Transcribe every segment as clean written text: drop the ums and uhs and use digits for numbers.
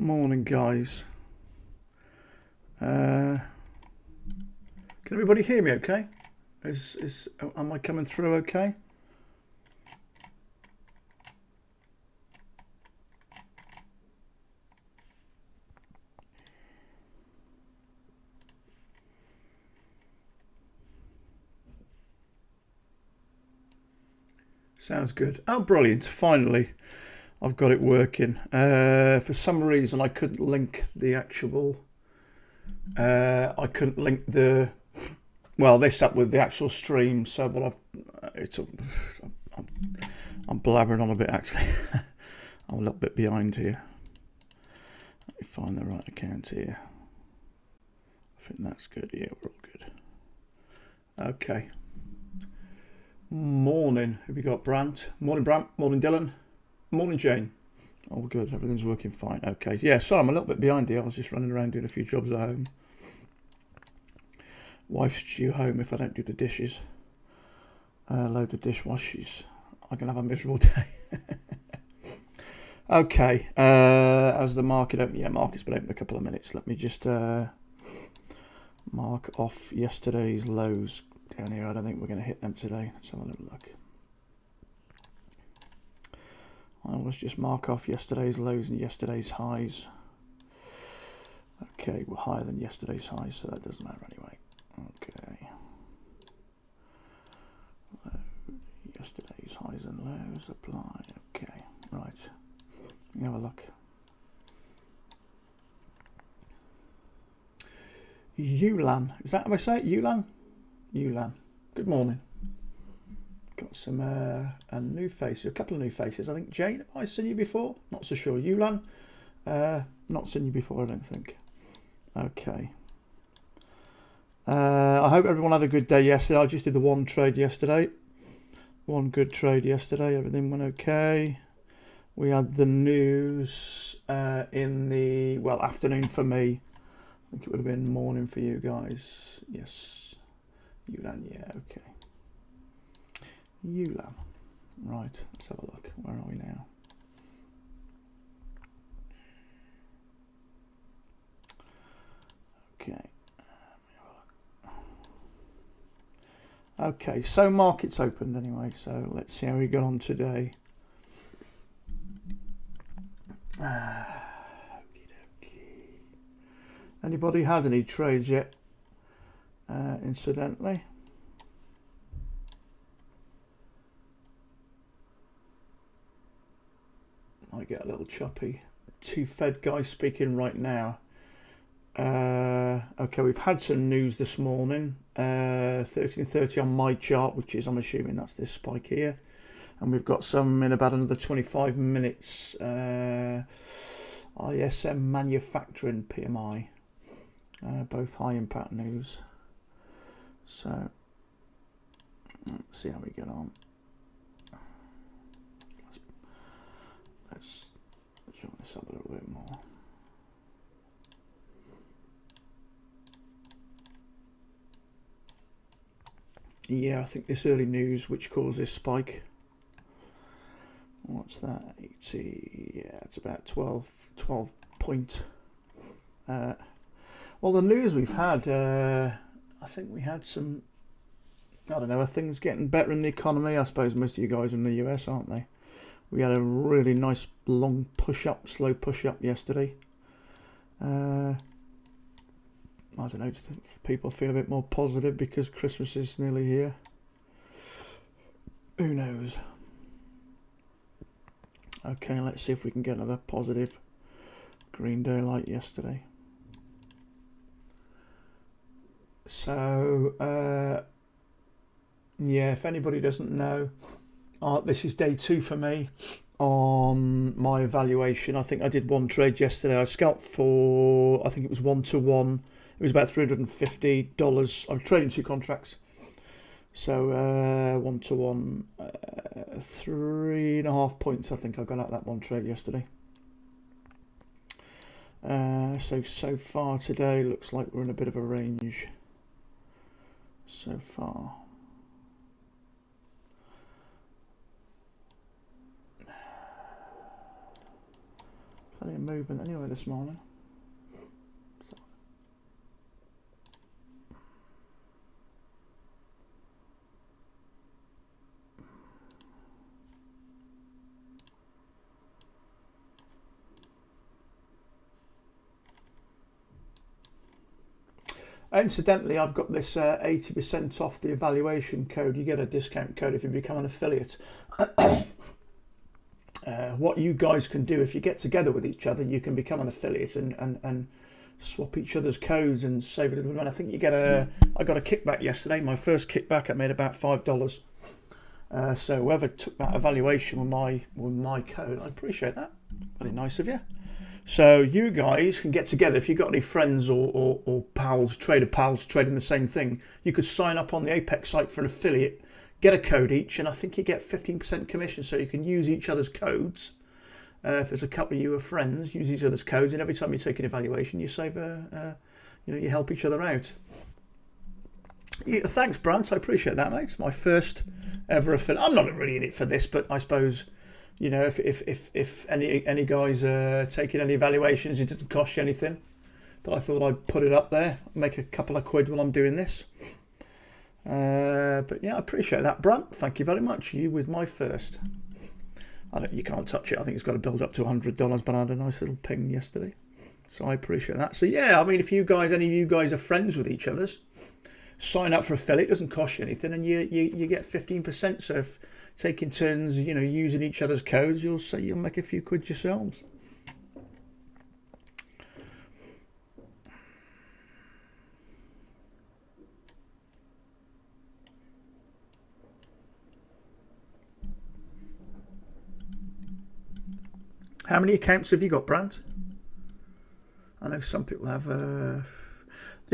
Morning, guys. Can everybody hear me okay? Am I coming through okay? Sounds good. Oh, brilliant. Finally, I've got it working. For some reason, I couldn't link the actual... I couldn't link the... Well, this up with the actual stream, so but I'm blabbering on a bit, actually. I'm a little bit behind here. Let me find the right account here. I think that's good. Yeah, we're all good. Okay. Morning. Have we got Brant? Morning, Brant. Morning, Dylan. Morning, Jane. All good. Everything's working fine. Okay. Yeah, sorry, I'm a little bit behind here. I was just running around doing a few jobs at home. Wife's due home if I don't do the dishes. Load the dishwashers. I can have a miserable day. Okay. As the market open? Yeah, market's been open a couple of minutes. Let me just mark off yesterday's lows down here. I don't think we're going to hit them today. Let's have a little look. I always just mark off yesterday's lows and yesterday's highs. Okay, we're higher than yesterday's highs, so that doesn't matter anyway. Okay. Yesterday's highs and lows apply. Okay, right. Let me have a look. Yulan, is that how I say it? Yulan? Yulan. Good morning. Got some a new face, a couple of new faces. I think Jane, have I seen you before? Not so sure. Yulan, not seen you before, I don't think. Okay. I hope everyone had a good day yesterday. I just did the one trade yesterday. One good trade yesterday. Everything went okay. We had the news in the, well, afternoon for me. I think it would have been morning for you guys. Yes. Yulan, yeah, okay. Yulan. Right, let's have a look. Where are we now? Okay. Okay, so market's opened anyway, so let's see how we got on today. Anybody had any trades yet? Incidentally. Might get a little choppy. Two Fed guys speaking right now. Okay, we've had some news this morning. 1330 on my chart, which is, I'm assuming that's this spike here. And we've got some in about another 25 minutes. ISM manufacturing PMI. Both high impact news. So, let's see how we get on. Let's show this up a little bit more. Yeah, I think this early news which caused this spike. What's that? 80, yeah, it's about 12 point. Well, the news we've had, I think we had some, I don't know, are things getting better in the economy? I suppose most of you guys are in the US, aren't they? We had a really nice long push-up, slow push-up yesterday. I don't know, if people feel a bit more positive because Christmas is nearly here. Who knows? Okay, let's see if we can get another positive green daylight yesterday. So, yeah, if anybody doesn't know, this is day 2 for me on my evaluation. I think I did one trade yesterday. I scalped for, I think it was 1-to-1. It was about $350. I'm trading 2 contracts. So 1-to-1, 3.5 points I think I got out that one trade yesterday. So far today looks like we're in a bit of a range. So far. Plenty of movement anyway this morning. Incidentally, I've got this 80% off the evaluation code. You get a discount code if you become an affiliate. What you guys can do, if you get together with each other, you can become an affiliate and swap each other's codes and save a little bit. I think you get I got a kickback yesterday. My first kickback, I made about $5. So whoever took that evaluation with my code, I appreciate that. Very nice of you. So you guys can get together. If you've got any friends or pals, trader pals trading the same thing, you could sign up on the Apex site for an affiliate, get a code each, and I think you get 15% commission. So you can use each other's codes. If there's a couple of you are friends, use each other's codes, and every time you take an evaluation, you save you help each other out. Yeah, thanks, Brant. I appreciate that, mate. It's my first ever affiliate. I'm not really in it for this, but I suppose, if any guys are taking any evaluations, it doesn't cost you anything. But I thought I'd put it up there, make a couple of quid while I'm doing this. But yeah, I appreciate that, Brant. Thank you very much. You was my first. You can't touch it. I think it's got to build up to $100, but I had a nice little ping yesterday. So I appreciate that. So yeah, I mean, if any of you guys are friends with each other's, sign up for affiliate. It doesn't cost you anything, and you get 15%. So if taking turns, using each other's codes, you'll make a few quid yourselves. How many accounts have you got, Brant? I know some people have. The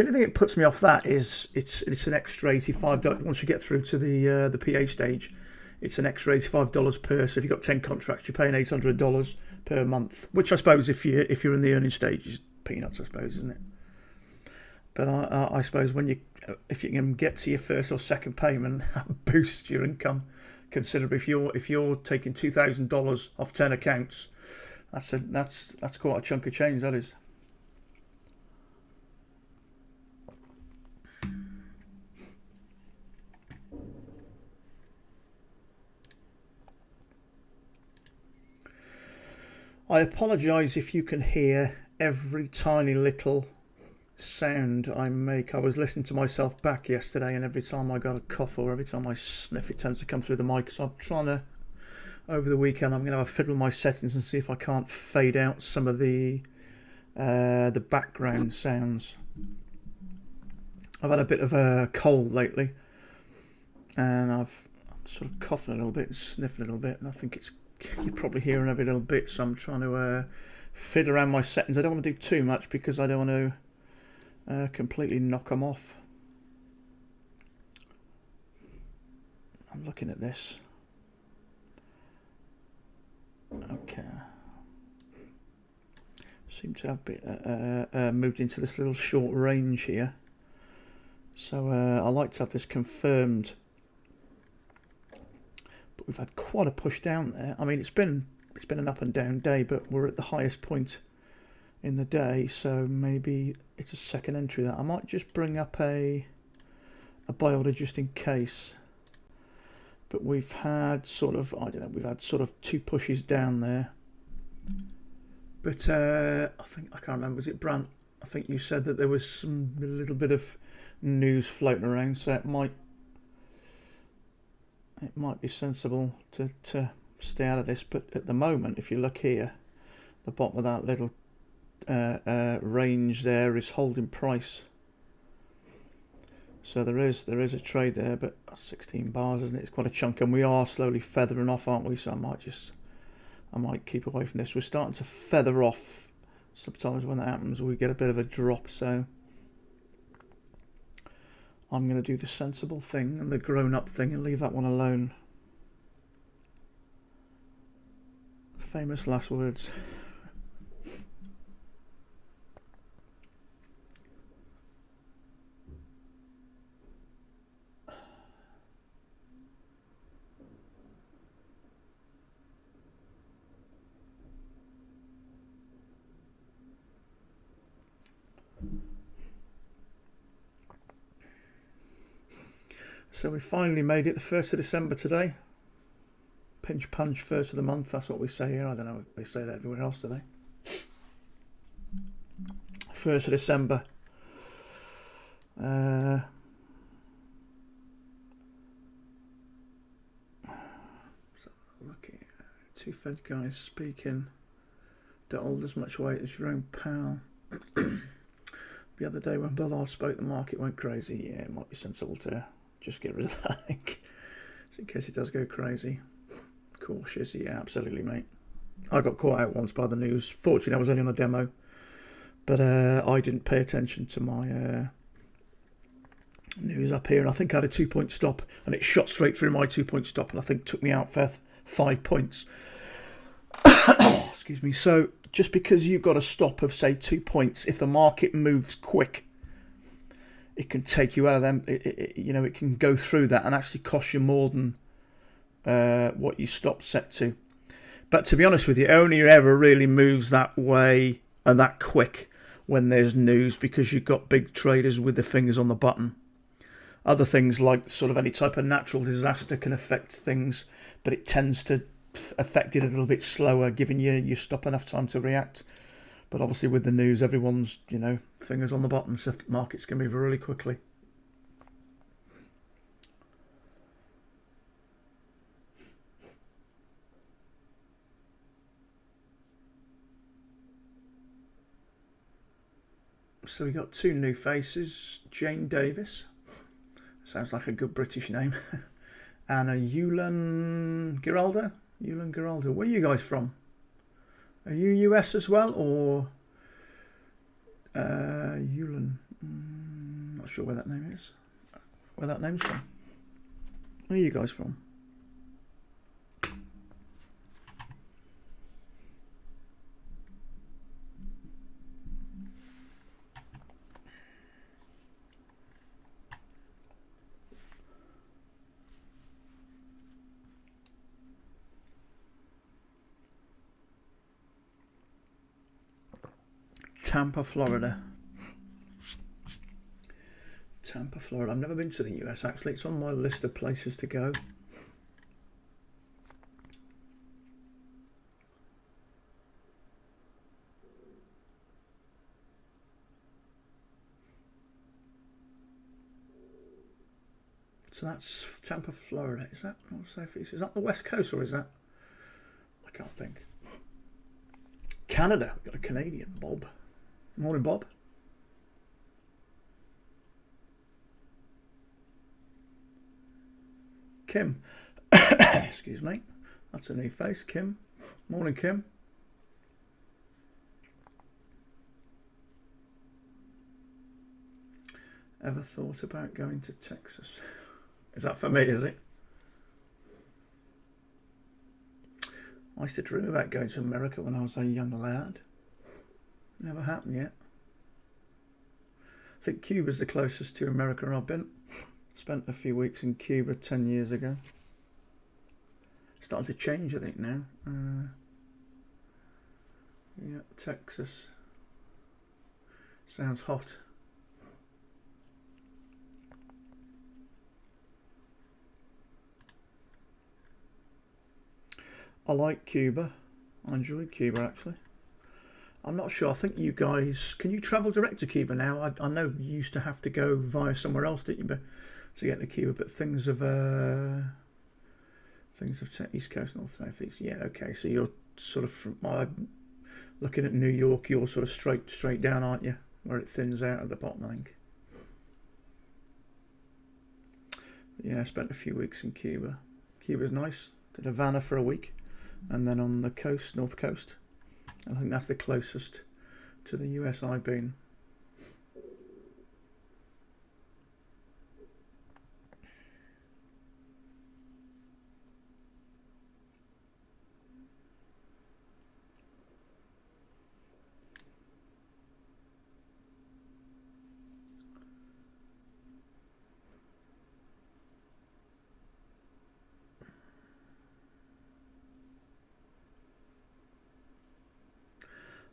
only thing that puts me off that is it's an extra $85. Once you get through to the PA stage, it's an extra $85 per. So if you've got 10 contracts, you're paying $800 per month. Which I suppose if you're in the earning stage is peanuts, I suppose, isn't it? But I suppose if you can get to your first or second payment, that boosts your income considerably. If you're taking $2,000 off 10 accounts, that's quite a chunk of change. That is. I apologise if you can hear every tiny little sound I make. I was listening to myself back yesterday, and every time I got a cough or every time I sniff, it tends to come through the mic. So I'm trying to, over the weekend, I'm going to have a fiddle with my settings and see if I can't fade out some of the background sounds. I've had a bit of a cold lately, and I'm sort of coughing a little bit and sniffing a little bit, and I think you're probably hearing every little bit, so I'm trying to fiddle around my settings. I don't want to do too much because I don't want to completely knock them off. I'm looking at this. Okay. Seem to have moved into this little short range here. So I like to have this confirmed. But we've had quite a push down there. I mean, it's been an up and down day, but we're at the highest point in the day, so maybe it's a second entry. That I might just bring up a buy order just in case. But we've had sort of, I don't know, we've had sort of two pushes down there. But I can't remember, was it Brant? I think you said that there was a little bit of news floating around, so it might be sensible to stay out of this. But at the moment, if you look here, the bottom of that little range there is holding price. So there is a trade there, but 16 bars, isn't it? It's quite a chunk, and we are slowly feathering off, aren't we? So I might keep away from this. We're starting to feather off. Sometimes when that happens, we get a bit of a drop. So I'm going to do the sensible thing and the grown-up thing and leave that one alone. Famous last words. So we finally made it, the 1st of December today. Pinch punch, 1st of the month, that's what we say here. I don't know if they say that everywhere else, do they? 1st of December. So looking at two Fed guys speaking. Don't hold as much weight as Jerome Powell. The other day when Bullard spoke, the market went crazy. Yeah, it might be sensible to just get rid of that, I think. Just in case it does go crazy. Cautious, yeah, absolutely, mate. I got caught out once by the news. Fortunately, I was only on a demo. But I didn't pay attention to my news up here. And I think I had a 2-point stop. And it shot straight through my 2-point stop. And I think took me out for 5 points. Excuse me. So just because you've got a stop of, say, 2 points, if the market moves quick, it can take you out of them. It can go through that and actually cost you more than what you stopped set to. But to be honest with you, it only ever really moves that way and that quick when there's news, because you've got big traders with their fingers on the button. Other things like sort of any type of natural disaster can affect things, but it tends to affect it a little bit slower, giving you stop enough time to react. But obviously with the news, everyone's, fingers on the button, so markets can move really quickly. So we got two new faces. Jane Davis, sounds like a good British name, and a Yulan Giraldo. Where are you guys from? Are you US as well, or Yulan? Not sure where that name is. Where that name's from? Where are you guys from? Tampa, Florida. I've never been to the US, actually. It's on my list of places to go. So that's Tampa, Florida. Is that North Southeast? Is that the West Coast, or is that? I can't think. Canada. We've got a Canadian, Bob. Morning, Bob. Kim. Excuse me. That's a new face, Kim. Morning, Kim. Ever thought about going to Texas? Is that for me, is it? I used to dream about going to America when I was a young lad. Never happened yet. I think Cuba's the closest to America I've been. Spent a few weeks in Cuba 10 years ago. Starting to change, I think, now. Yeah, Texas. Sounds hot. I like Cuba. I enjoyed Cuba, actually. I'm not sure. I think you guys... Can you travel direct to Cuba now? I know you used to have to go via somewhere else, didn't you, to get to Cuba, but things of East Coast, North, South, East. Yeah, okay. So you're sort of from... looking at New York, you're sort of straight down, aren't you? Where it thins out at the bottom, I think. Yeah, I spent a few weeks in Cuba. Cuba's nice. Did Havana for a week. And then on the coast, North Coast. I think that's the closest to the US I've been.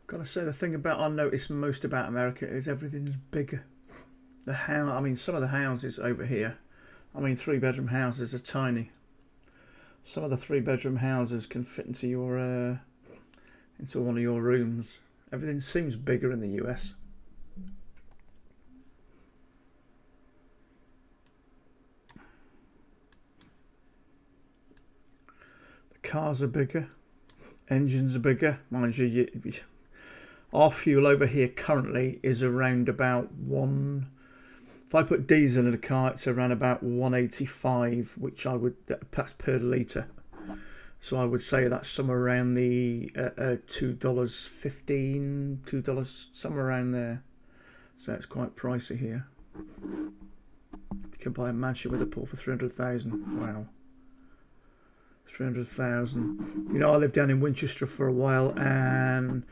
Gotta say, the thing about I notice most about America is everything's bigger. Some of the houses over here I mean, 3-bedroom houses are tiny. Some of the 3-bedroom houses can fit into your into one of your rooms. Everything seems bigger in the US. The cars are bigger. Engines are bigger. Mind you, our fuel over here currently is around about one. If I put diesel in a car, it's around about 185, which I would, that's per litre. So I would say that's somewhere around the $2.15, $2, somewhere around there. So it's quite pricey here. You can buy a mansion with a pool for 300,000. Wow. 300,000. You know, I lived down in Winchester for a while, and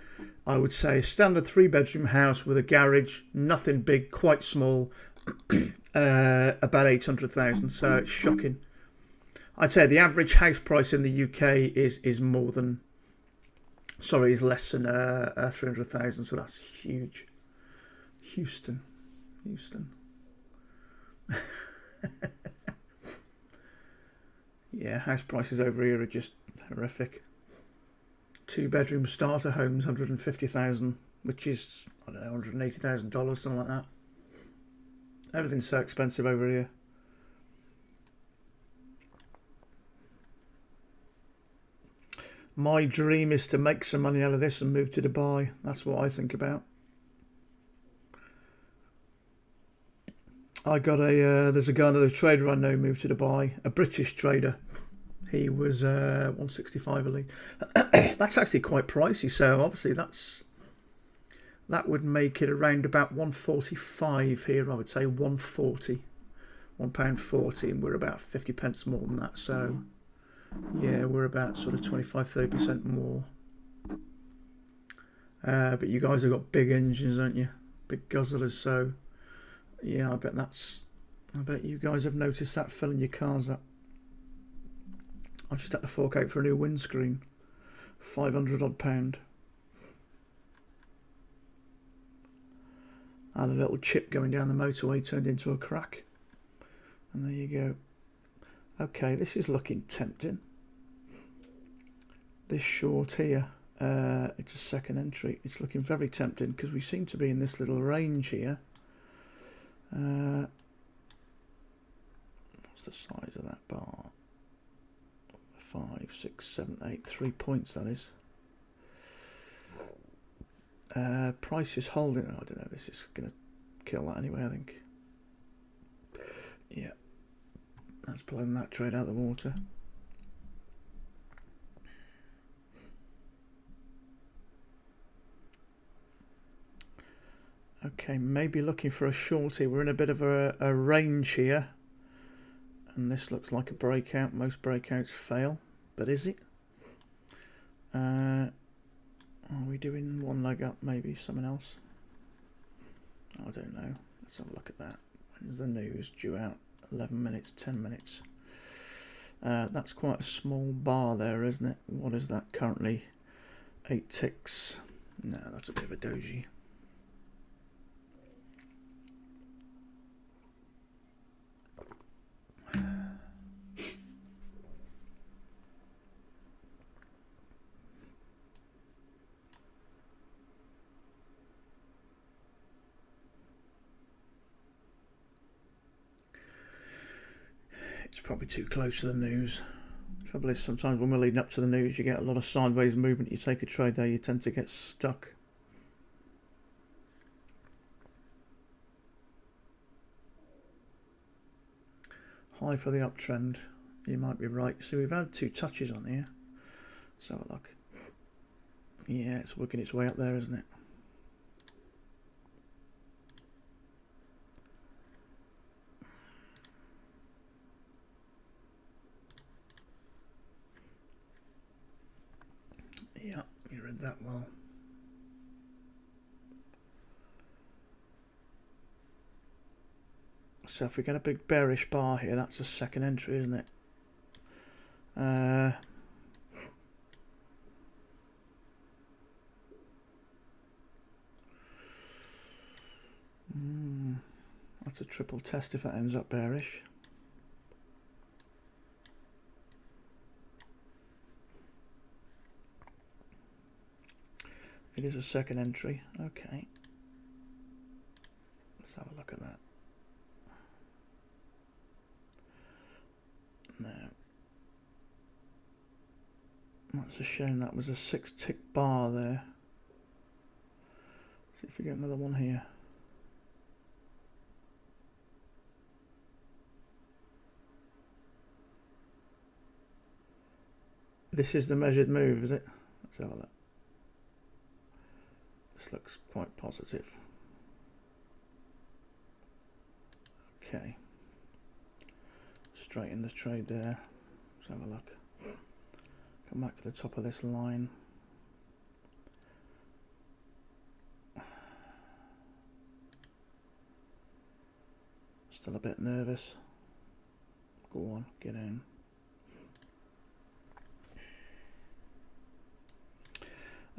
I would say a standard 3-bedroom house with a garage, nothing big, quite small, about 800,000. So it's shocking. I'd say the average house price in the UK is more than, sorry, is less than 300,000. So that's huge. Houston. Yeah, house prices over here are just horrific. 2-bedroom starter homes, 150,000, which is, I don't know, $180,000, something like that. Everything's so expensive over here. My dream is to make some money out of this and move to Dubai. That's what I think about. I got there's a guy, another trader I know, moved to Dubai, a British trader. He was 165 a litre. That's actually quite pricey, so obviously that would make it around about 145 here. I would say 140, £1.40, and we're about 50 pence more than that. So yeah, we're about sort of 25-30% more. But you guys have got big engines, don't you? Big guzzlers, so yeah, I bet you guys have noticed that filling your cars up. I just had to fork out for a new windscreen, £500 odd. I had a little chip going down the motorway turned into a crack, and there you go. Okay, this is looking tempting. This short here, it's a second entry. It's looking very tempting because we seem to be in this little range here. What's the size of that bar? 5, 6, 7, 8, 3 points, that is. Price is holding. I don't know, this is going to kill that anyway, I think. Yeah, that's pulling that trade out of the water. Okay, maybe looking for a shorty. We're in a bit of a range here. And this looks like a breakout. Most breakouts fail. But is it? Are we doing one leg up? Maybe something else? I don't know. Let's have a look at that. When's the news due out? 11 minutes, 10 minutes. That's quite a small bar there, isn't it? What is that currently? 8 ticks. No, that's a bit of a doji. It's probably too close to the news. Trouble is, sometimes when we're leading up to the news, you get a lot of sideways movement. You take a trade there, you tend to get stuck. High for the uptrend. You might be right. So we've had 2 touches on here. Let's have a look. Yeah, it's working its way up there, isn't it? Yeah, you read that well. So if we get a big bearish bar here, that's a second entry, isn't it? That's a triple test if that ends up bearish. It is a second entry. Okay. Let's have a look at that. No. That's a shame. That was a 6-tick bar there. See if we get another one here. This is the measured move, is it? Let's have a look. This looks quite positive. Okay. Straighten the trade there. Let's have a look. Come back to the top of this line. Still a bit nervous. Go on, get in.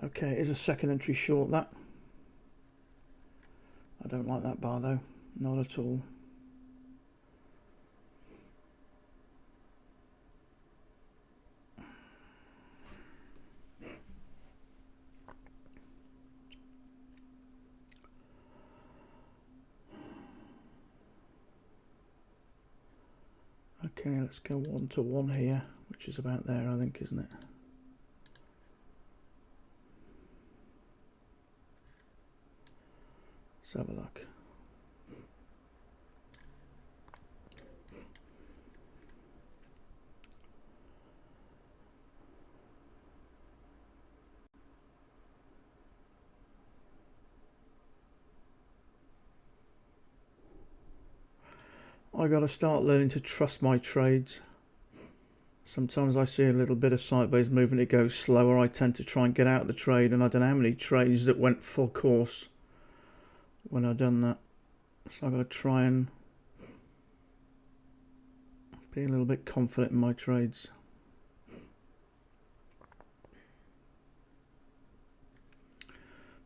Okay, is a second entry short that. I don't like that bar though, not at all. Okay, let's go 1 to 1 here, which is about there, I think, isn't it? Let's have a look. I got to start learning to trust my trades. Sometimes I see a little bit of sideways movement, it goes slower. I tend to try and get out of the trade, and I don't know how many trades that went full course when I've done that. So I've got to try and be a little bit confident in my trades.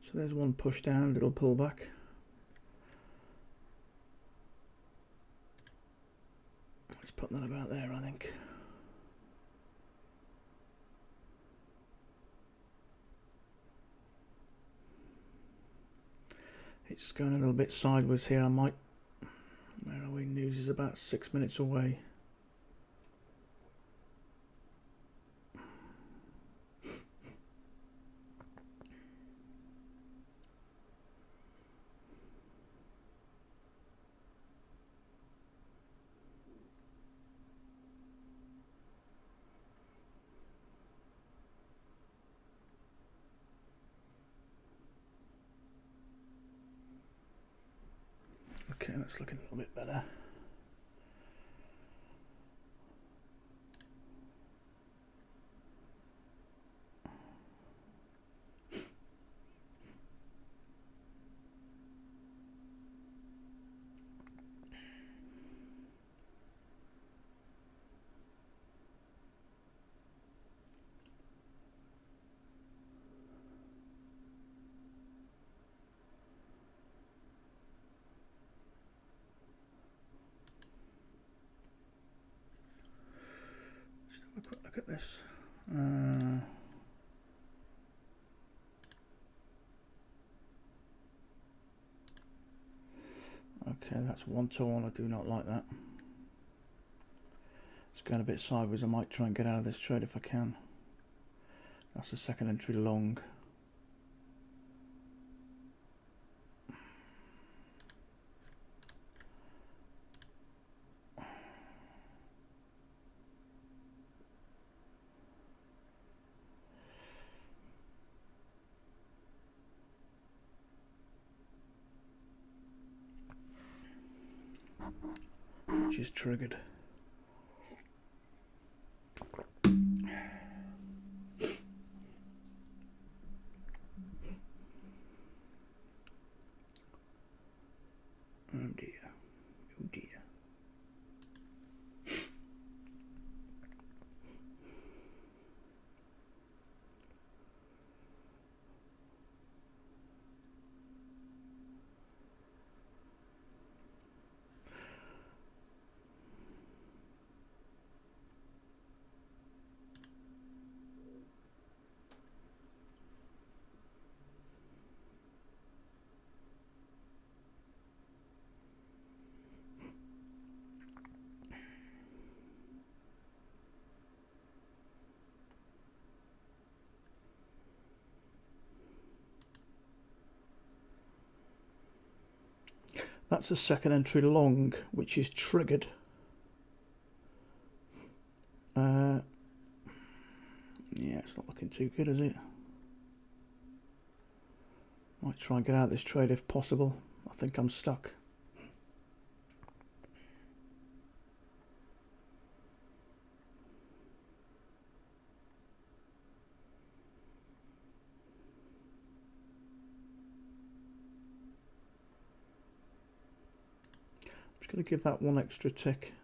So there's one push down, little pullback. Let's put that about there, I think. It's going a little bit sideways here. I might. Where are we? News is about 6 minutes away. Okay, that's looking a little bit better. Look at this. Okay, that's 1 to 1. I do not like that. It's going a bit sideways. I might try and get out of this trade if I can. That's the second entry long. Which is triggered. Oh dear. Oh dear. That's a second entry long, which is triggered. Yeah, it's not looking too good, is it? Might try and get out of this trade if possible. I think I'm stuck. I'm just going to give that one extra tick.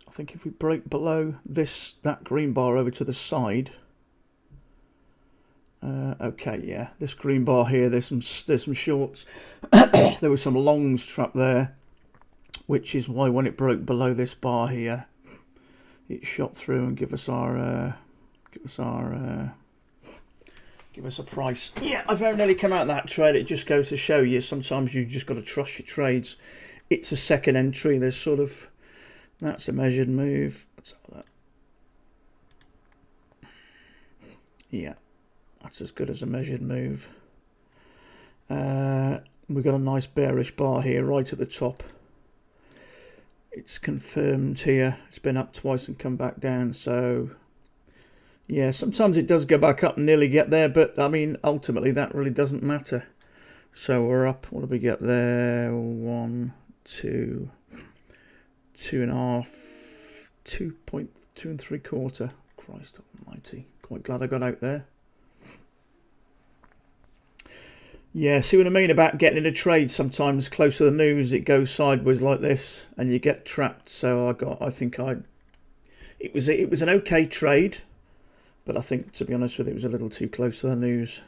I think if we break below that green bar over to the side, okay, yeah, this green bar here, there's some shorts. There was some longs trapped there, which is why when it broke below this bar here, it shot through and give us a price. Yeah, I very nearly come out of that trade. It just goes to show you sometimes you just got to trust your trades. It's a second entry. There's sort of, that's a measured move. Let's have that. Yeah, that's as good as a measured move. We've got a nice bearish bar here right at the top. It's confirmed here. It's been up twice and come back down. So yeah, sometimes it does go back up and nearly get there, but I mean ultimately that really doesn't matter. So we're up. What did we get there? 1, 2, 2.5, 2.2 3/4. Christ almighty. Quite glad I got out there. Yeah, see what I mean about getting in a trade. Sometimes close to the news it goes sideways like this and you get trapped. So it was an okay trade, but I think, to be honest with you, it was a little too close to the news.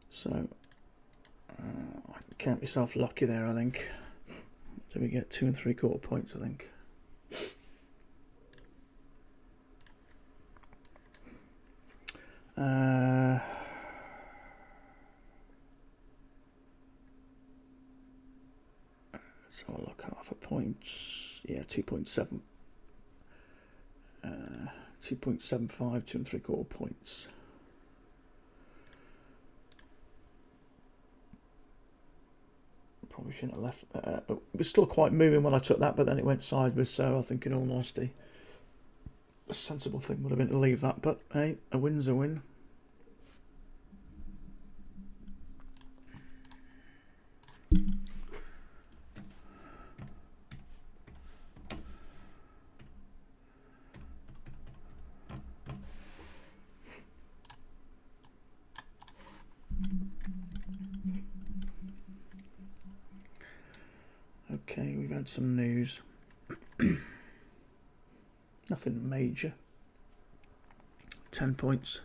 So I can count myself lucky there, I think. So we get 2 3/4 points, I think. Let's have a look. Half a point. Yeah, 2.7. 2.75, 2 3/4 points. Probably shouldn't have left. It was still quite moving when I took that, but then it went sideways. So I think, in all honesty, a sensible thing would have been to leave that. But hey, a win's a win. Okay, we've had some news. Nothing major. 10 points.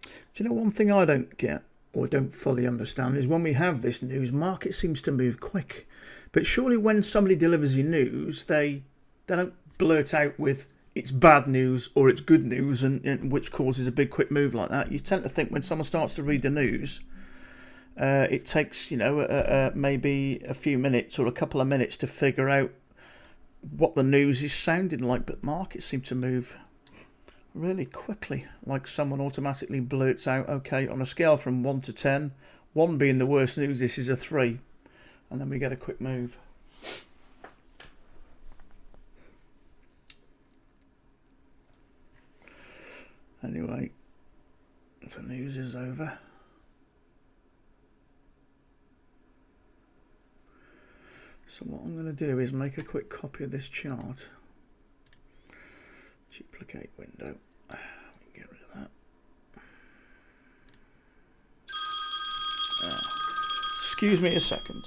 Do you know one thing I don't get or don't fully understand is when we have this news, market seems to move quick. But surely when somebody delivers you news, they don't blurt out with it's bad news or it's good news, and which causes a big quick move like that. You tend to think when someone starts to read the news, it takes maybe a few minutes or a couple of minutes to figure out what the news is sounding like, but markets seem to move really quickly, like someone automatically blurts out, okay, on a scale from 1 to 10, 1 being the worst news, this is a 3, and then we get a quick move. Anyway, the news is over. So what I'm going to do is make a quick copy of this chart. Duplicate window. We can get rid of that. Excuse me a second.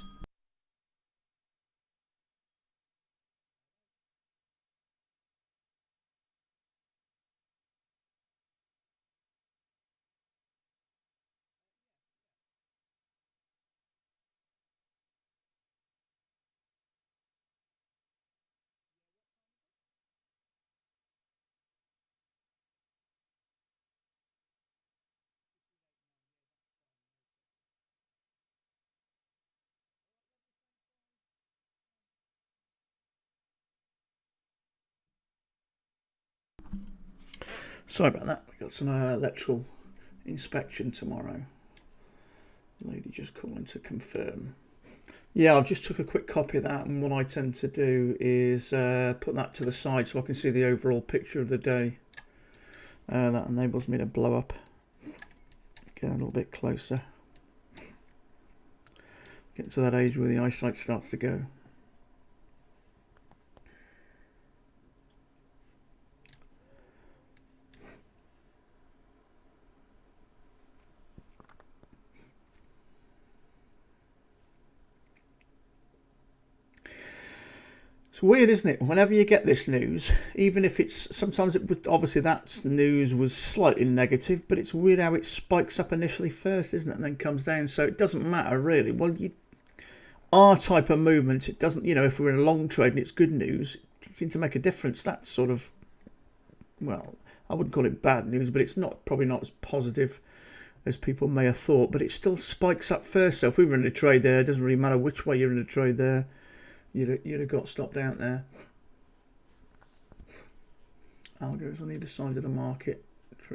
Sorry about that. We've got some electrical inspection tomorrow. Lady just calling to confirm. Yeah, I've just took a quick copy of that, and what I tend to do is put that to the side so I can see the overall picture of the day. That enables me to blow up, get a little bit closer, get to that age where the eyesight starts to go. It's weird, isn't it? Whenever you get this news, even if it's sometimes obviously that news was slightly negative, but it's weird how it spikes up initially first, isn't it, and then comes down. So it doesn't matter really. Well, our type of movement, it doesn't. If we're in a long trade and it's good news, it doesn't seem to make a difference. That's sort of, well, I wouldn't call it bad news, but it's probably not as positive as people may have thought. But it still spikes up first. So if we were in a trade there, it doesn't really matter which way you're in a trade there. You'd have got stopped out there. Algos on either side of the market.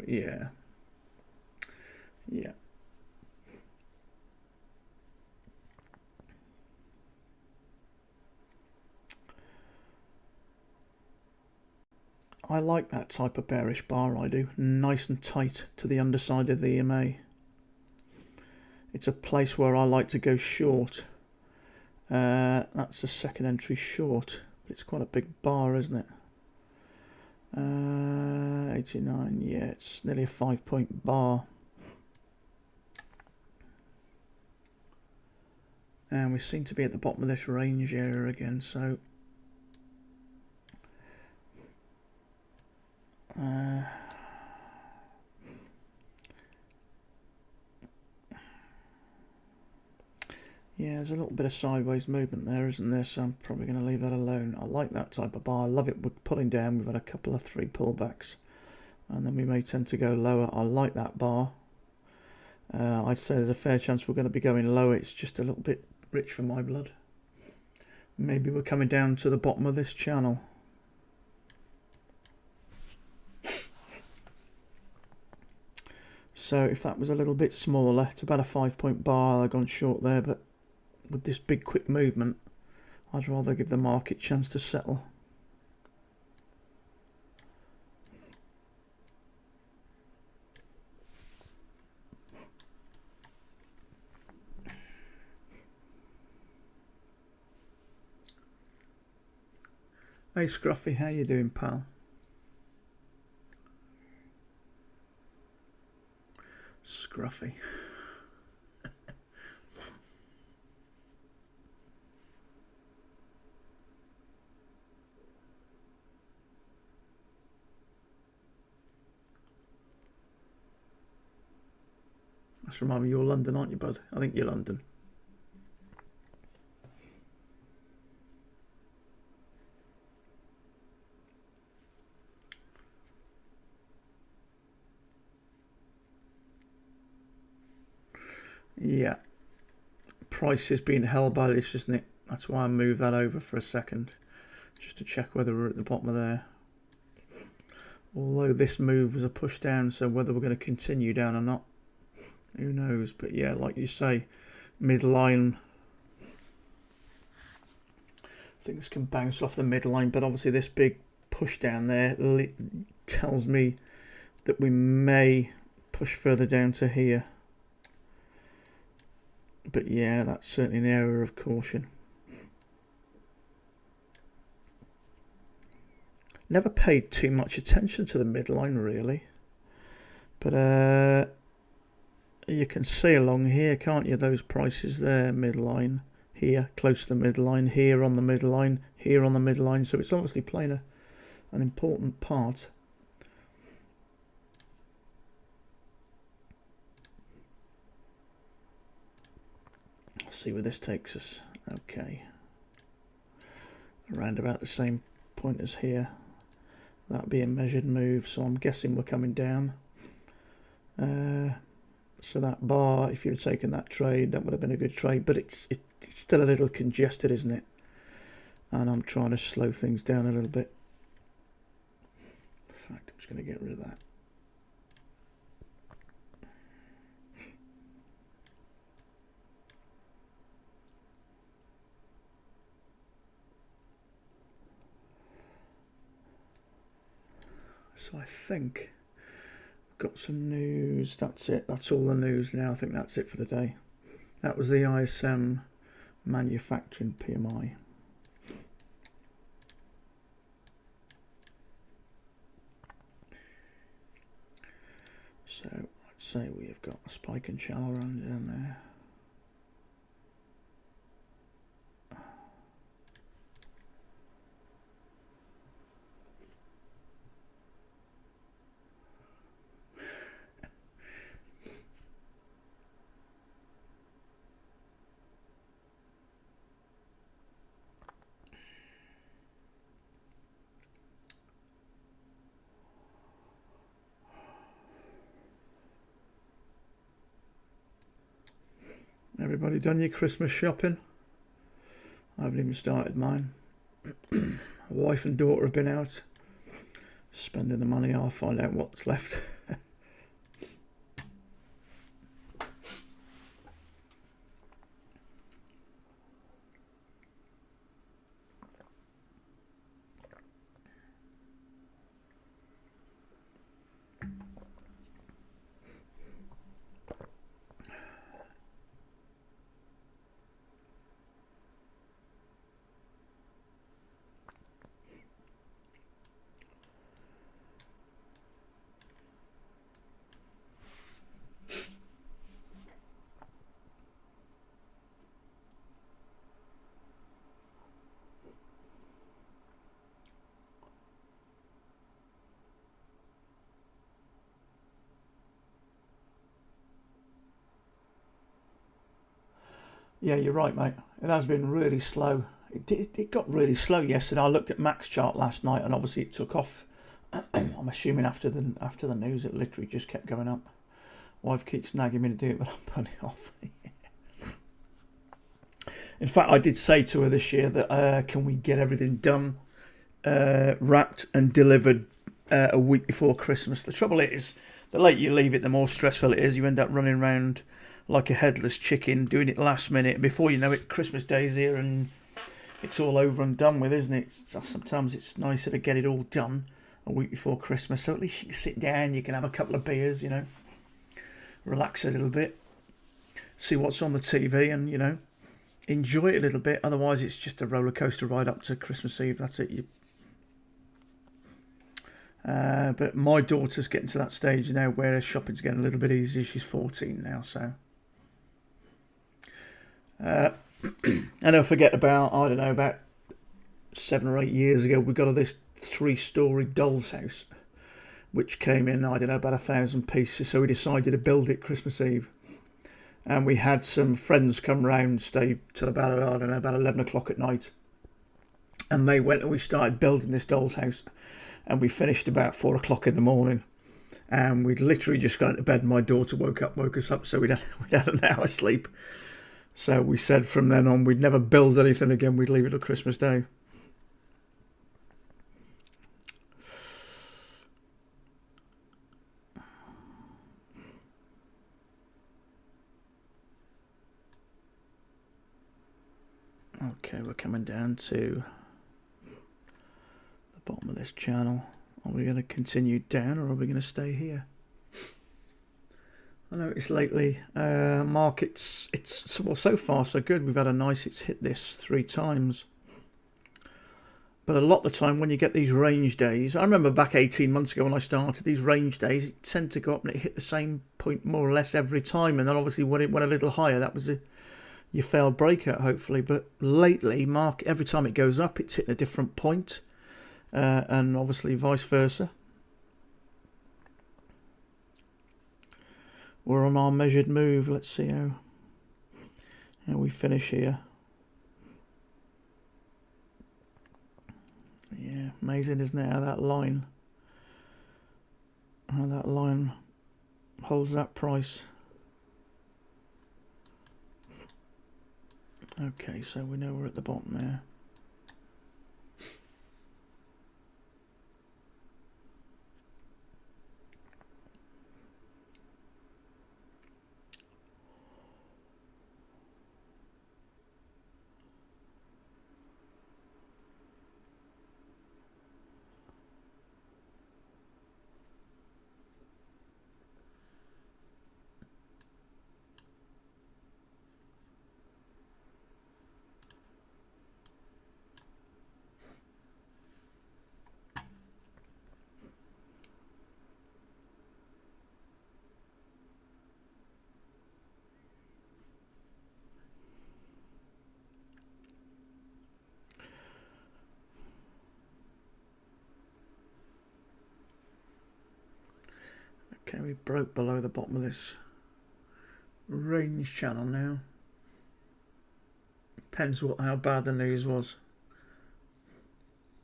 Yeah. I like that type of bearish bar, I do. Nice and tight to the underside of the EMA. It's a place where I like to go short. That's a second entry short. It's quite a big bar, isn't it? 89, yeah, it's nearly a 5-point bar. And we seem to be at the bottom of this range area again, so yeah, there's a little bit of sideways movement there, isn't there? So I'm probably going to leave that alone. I like that type of bar. I love it. We're pulling down. We've had a couple of 3 pullbacks, and then we may tend to go lower. I like that bar. I'd say there's a fair chance we're going to be going lower. It's just a little bit rich for my blood. Maybe we're coming down to the bottom of this channel. So if that was a little bit smaller, it's about a 5-point bar. I've gone short there, but with this big quick movement, I'd rather give the market a chance to settle. Hey Scruffy, how you doing, pal? Scruffy. That's remind me, you're London, aren't you, bud? I think you're London. Yeah. Price is being held by this, isn't it? That's why I moved that over for a second, just to check whether we're at the bottom of there. Although this move was a push down, so whether we're going to continue down or not, who knows. But yeah, like you say, midline, things can bounce off the midline, but obviously this big push down there tells me that we may push further down to here. But yeah, that's certainly an area of caution. Never paid too much attention to the midline really, but you can see along here, can't you, those prices there, midline here, close to the midline, here on the midline, here on the midline, so it's obviously playing an important part. Let's see where this takes us. Okay, around about the same point as here. That'd be a measured move, so I'm guessing we're coming down. So that bar, if you'd have taken that trade, that would have been a good trade, but it's still a little congested, isn't it? And I'm trying to slow things down a little bit. In fact, I'm just going to get rid of that. So I think I've got some news. That's it. That's all the news now. I think that's it for the day. That was the ISM manufacturing PMI. So I'd say we have got a spike and channel run down there. Everybody done your Christmas shopping? I haven't even started mine. Wife and daughter have been out spending the money. I'll find out what's left. Yeah, you're right, mate. It has been really slow. It got really slow yesterday. I looked at Max chart last night, and obviously it took off. I'm assuming after the news, it literally just kept going up. Wife keeps nagging me to do it, but I'm putting it off. In fact, I did say to her this year that can we get everything done, wrapped and delivered a week before Christmas. The trouble is, the later you leave it, the more stressful it is. You end up running around like a headless chicken, doing it last minute. Before you know it, Christmas Day's here and it's all over and done with, isn't it? Sometimes it's nicer to get it all done a week before Christmas, so at least you can sit down, you can have a couple of beers, you know, relax a little bit, see what's on the TV and, you know, enjoy it a little bit. Otherwise, it's just a roller coaster ride up to Christmas Eve. That's it. But my daughter's getting to that stage now where shopping's getting a little bit easier. She's 14 now, so. And don't forget about, I don't know, about 7 or 8 years ago, we got this 3-story doll's house, which came in, I don't know, about 1,000 pieces. So we decided to build it Christmas Eve. And we had some friends come round, stay till about, I don't know, about 11 o'clock at night. And they went and we started building this doll's house. And we finished about 4 o'clock in the morning. and we'd literally just gone to bed and my daughter woke us up, so we'd had an hour's sleep. So we said from then on we'd never build anything again, we'd leave it till Christmas Day. Okay, we're coming down to the bottom of this channel. Are we going to continue down, or are we going to stay here? I noticed lately markets, well, so far so good. We've had it's hit this 3 times. But a lot of the time when you get these range days, I remember back 18 months ago when I started, these range days it tend to go up and it hit the same point more or less every time, and then obviously when it went a little higher, that was your failed breakout hopefully. But lately, every time it goes up, it's hitting a different point, and obviously vice versa. We're on our measured move. Let's see how we finish here. Yeah, amazing, isn't it, how that line holds that price. Okay, so we know we're at the bottom there. Okay, we broke below the bottom of this range channel now. Depends how bad the news was.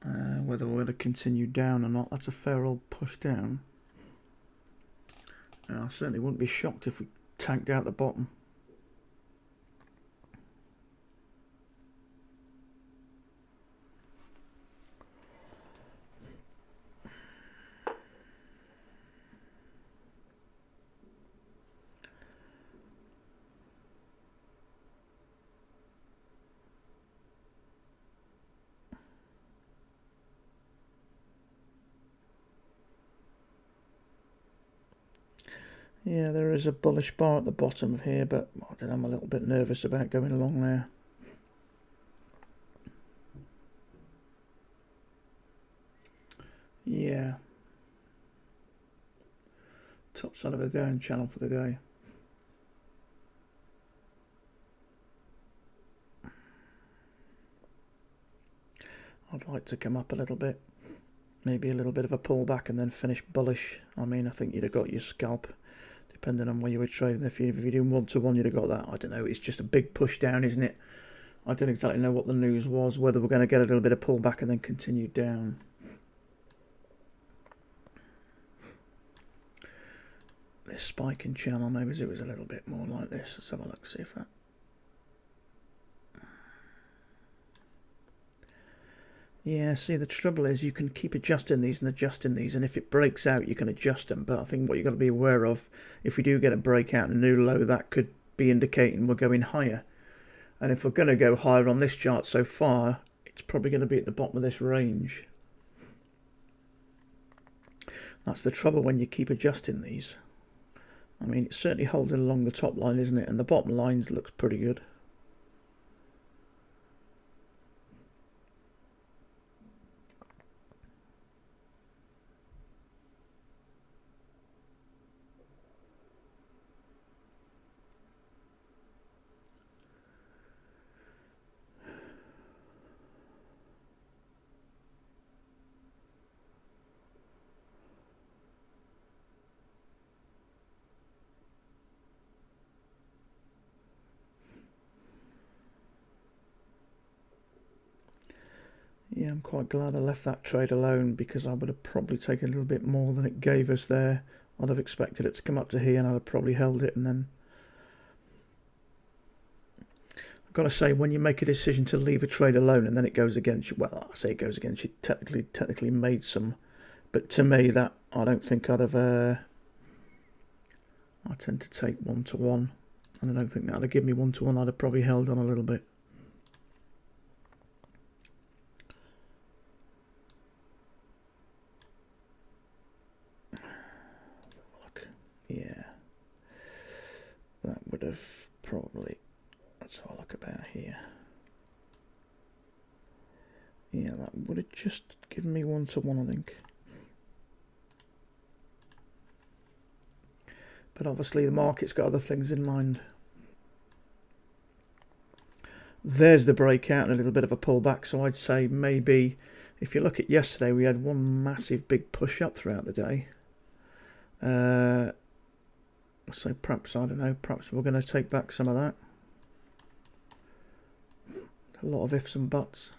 Whether we're going to continue down or not. That's a fair old push down. I certainly wouldn't be shocked if we tanked out the bottom. Yeah, there is a bullish bar at the bottom of here, but I don't know, I'm a little bit nervous about going along there. Yeah. Top side of a down channel for the day. I'd like to come up a little bit. Maybe a little bit of a pullback and then finish bullish. I mean, I think you'd have got your scalp, depending on where you were trading. If you're doing 1-to-1, you'd have got that. I don't know. It's just a big push down, isn't it? I don't exactly know what the news was, whether we're going to get a little bit of pullback and then continue down. This spiking channel, maybe it was a little bit more like this. Let's have a look, see if that... Yeah, see, the trouble is you can keep adjusting these, and if it breaks out, you can adjust them. But I think what you've got to be aware of, if we do get a breakout and a new low, that could be indicating we're going higher. And if we're going to go higher on this chart so far, it's probably going to be at the bottom of this range. That's the trouble when you keep adjusting these. I mean, it's certainly holding along the top line, isn't it? And the bottom line looks pretty good. Yeah, I'm quite glad I left that trade alone, because I would have probably taken a little bit more than it gave us there. I'd have expected it to come up to here and I'd have probably held it, and then I've got to say, when you make a decision to leave a trade alone and then it goes against you, well, I say it goes against you, technically made some, but to me that I don't think I'd have I tend to take 1-to-1, and I don't think that would have given me 1-to-1. I'd have probably held on a little bit. Look, yeah, that would have probably, let's have a look about here. Yeah, that would have just given me 1-to-1, I think. But obviously the market's got other things in mind. There's the breakout and a little bit of a pullback, so I'd say maybe, if you look at yesterday, we had one massive big push up throughout the day. So perhaps, I don't know, perhaps we're going to take back some of that. A lot of ifs and buts.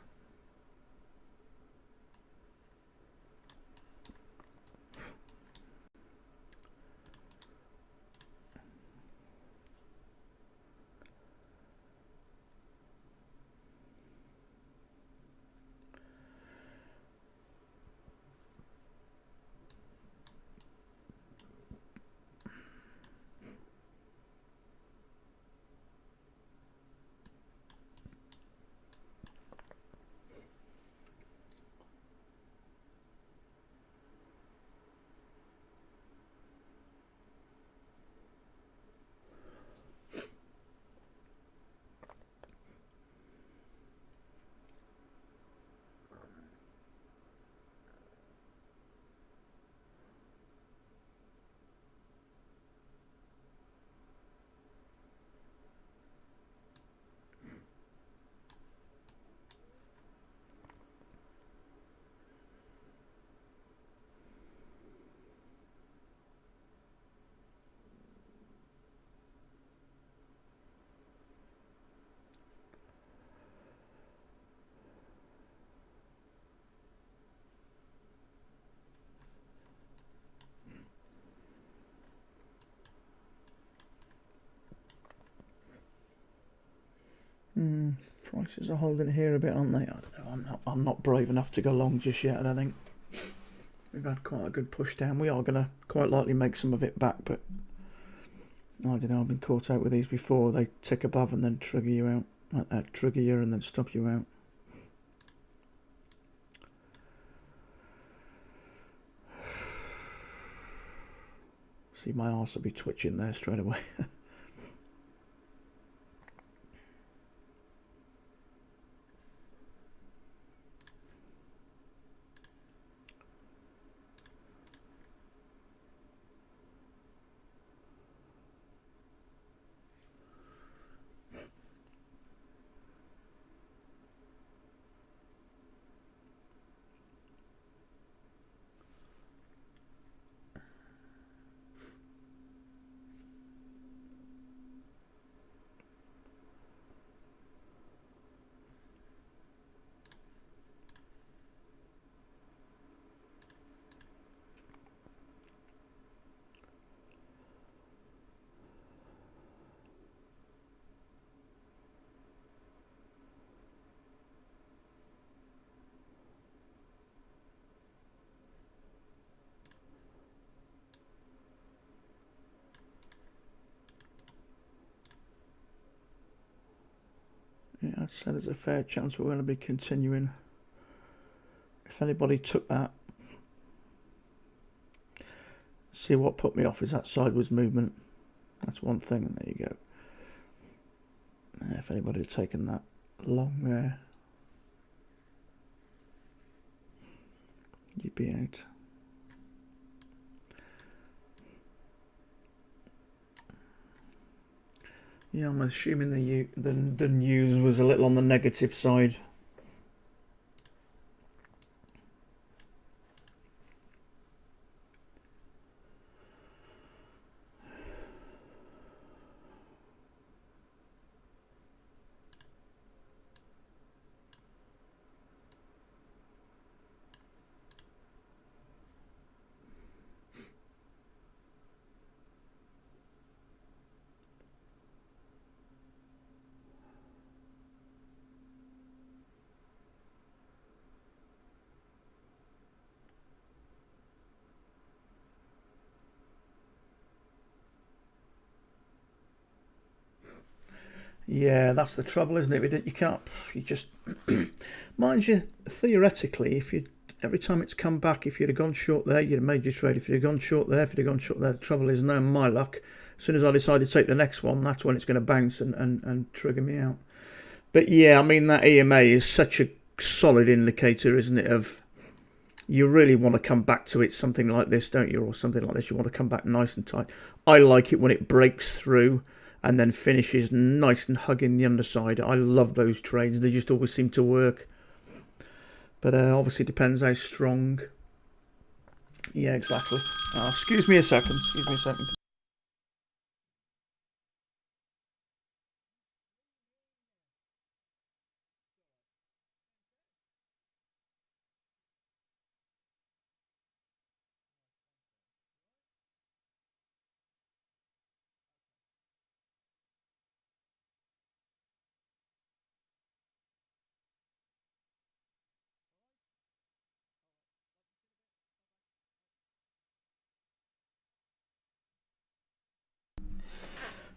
Prices are holding here a bit, aren't they? I don't know. I'm not brave enough to go long just yet. I don't think. We've had quite a good push down. We are going to quite likely make some of it back, but I don't know. I've been caught out with these before. They tick above and then trigger you out, like that, trigger you and then stop you out. See, my arse will be twitching there straight away. Yeah, I'd say there's a fair chance we're going to be continuing. If anybody took that, see, what put me off is that sideways movement. That's one thing, and there you go. If anybody had taken that long there, you'd be out. Yeah, I'm assuming the news was a little on the negative side. Yeah, that's the trouble, isn't it? You can't. You just, mind you, theoretically, if you every time it's come back, if you'd have gone short there, you'd have made your trade. If you'd have gone short there, if you'd have gone short there, the trouble is, no, my luck. As soon as I decide to take the next one, that's when it's going to bounce and trigger me out. But yeah, I mean that EMA is such a solid indicator, isn't it? Of you really want to come back to it, something like this, don't you? Or something like this, you want to come back nice and tight. I like it when it breaks through and then finishes nice and hugging the underside. I love those trades. They just always seem to work. But obviously it depends how strong. Yeah, exactly. Excuse me a second. Excuse me a second.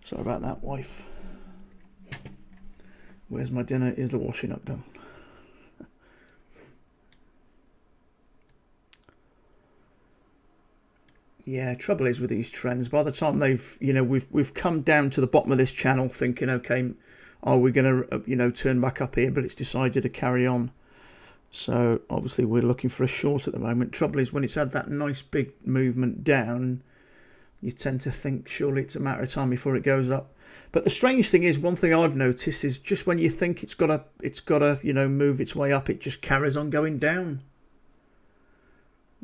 Sorry about that, wife. Where's my dinner? Is the washing up done? Yeah, trouble is with these trends. By the time we've come down to the bottom of this channel, thinking, okay, are we going to turn back up here? But it's decided to carry on. So obviously we're looking for a short at the moment. Trouble is when it's had that nice big movement down, you tend to think surely it's a matter of time before it goes up. But the strange thing is, one thing I've noticed is just when you think it's got to move its way up, it just carries on going down.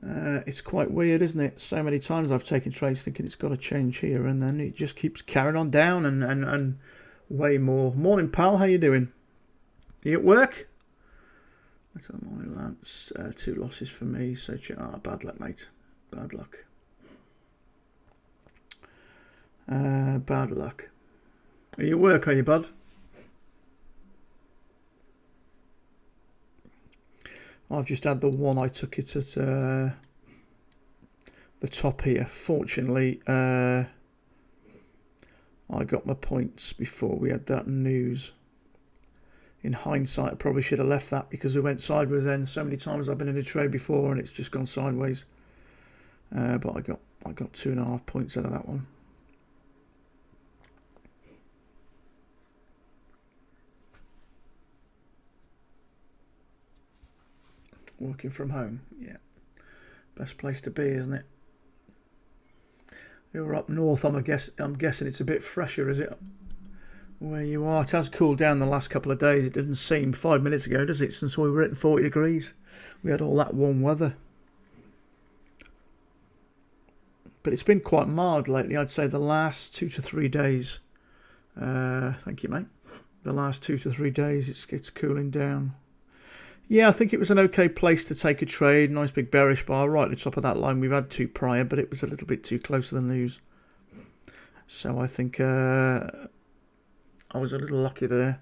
It's quite weird, isn't it? So many times I've taken trades thinking it's got to change here, and then it just keeps carrying on down and way more. Morning, pal. How you doing? Are you at work? Morning, Lance. 2 losses for me. So bad luck, mate. Bad luck. Bad luck. Are you at work? Are you, bud? I've just had the one. I took it at the top here. Fortunately, I got my points before we had that news. In hindsight, I probably should have left that because we went sideways then. So many times I've been in a trade before and it's just gone sideways. But I got 2.5 points out of that one. Working from home, yeah, best place to be, isn't it? You're up north. I'm guessing it's a bit fresher, is it? Where you are, it has cooled down the last couple of days. It didn't seem 5 minutes ago, does it? Since we were at 40 degrees, we had all that warm weather. But it's been quite mild lately. I'd say the last 2 to 3 days. Thank you, mate. The last 2 to 3 days, it's cooling down. Yeah, I think it was an okay place to take a trade. Nice big bearish bar right at the top of that line. We've had 2 prior, but it was a little bit too close to the news. So I think I was a little lucky there.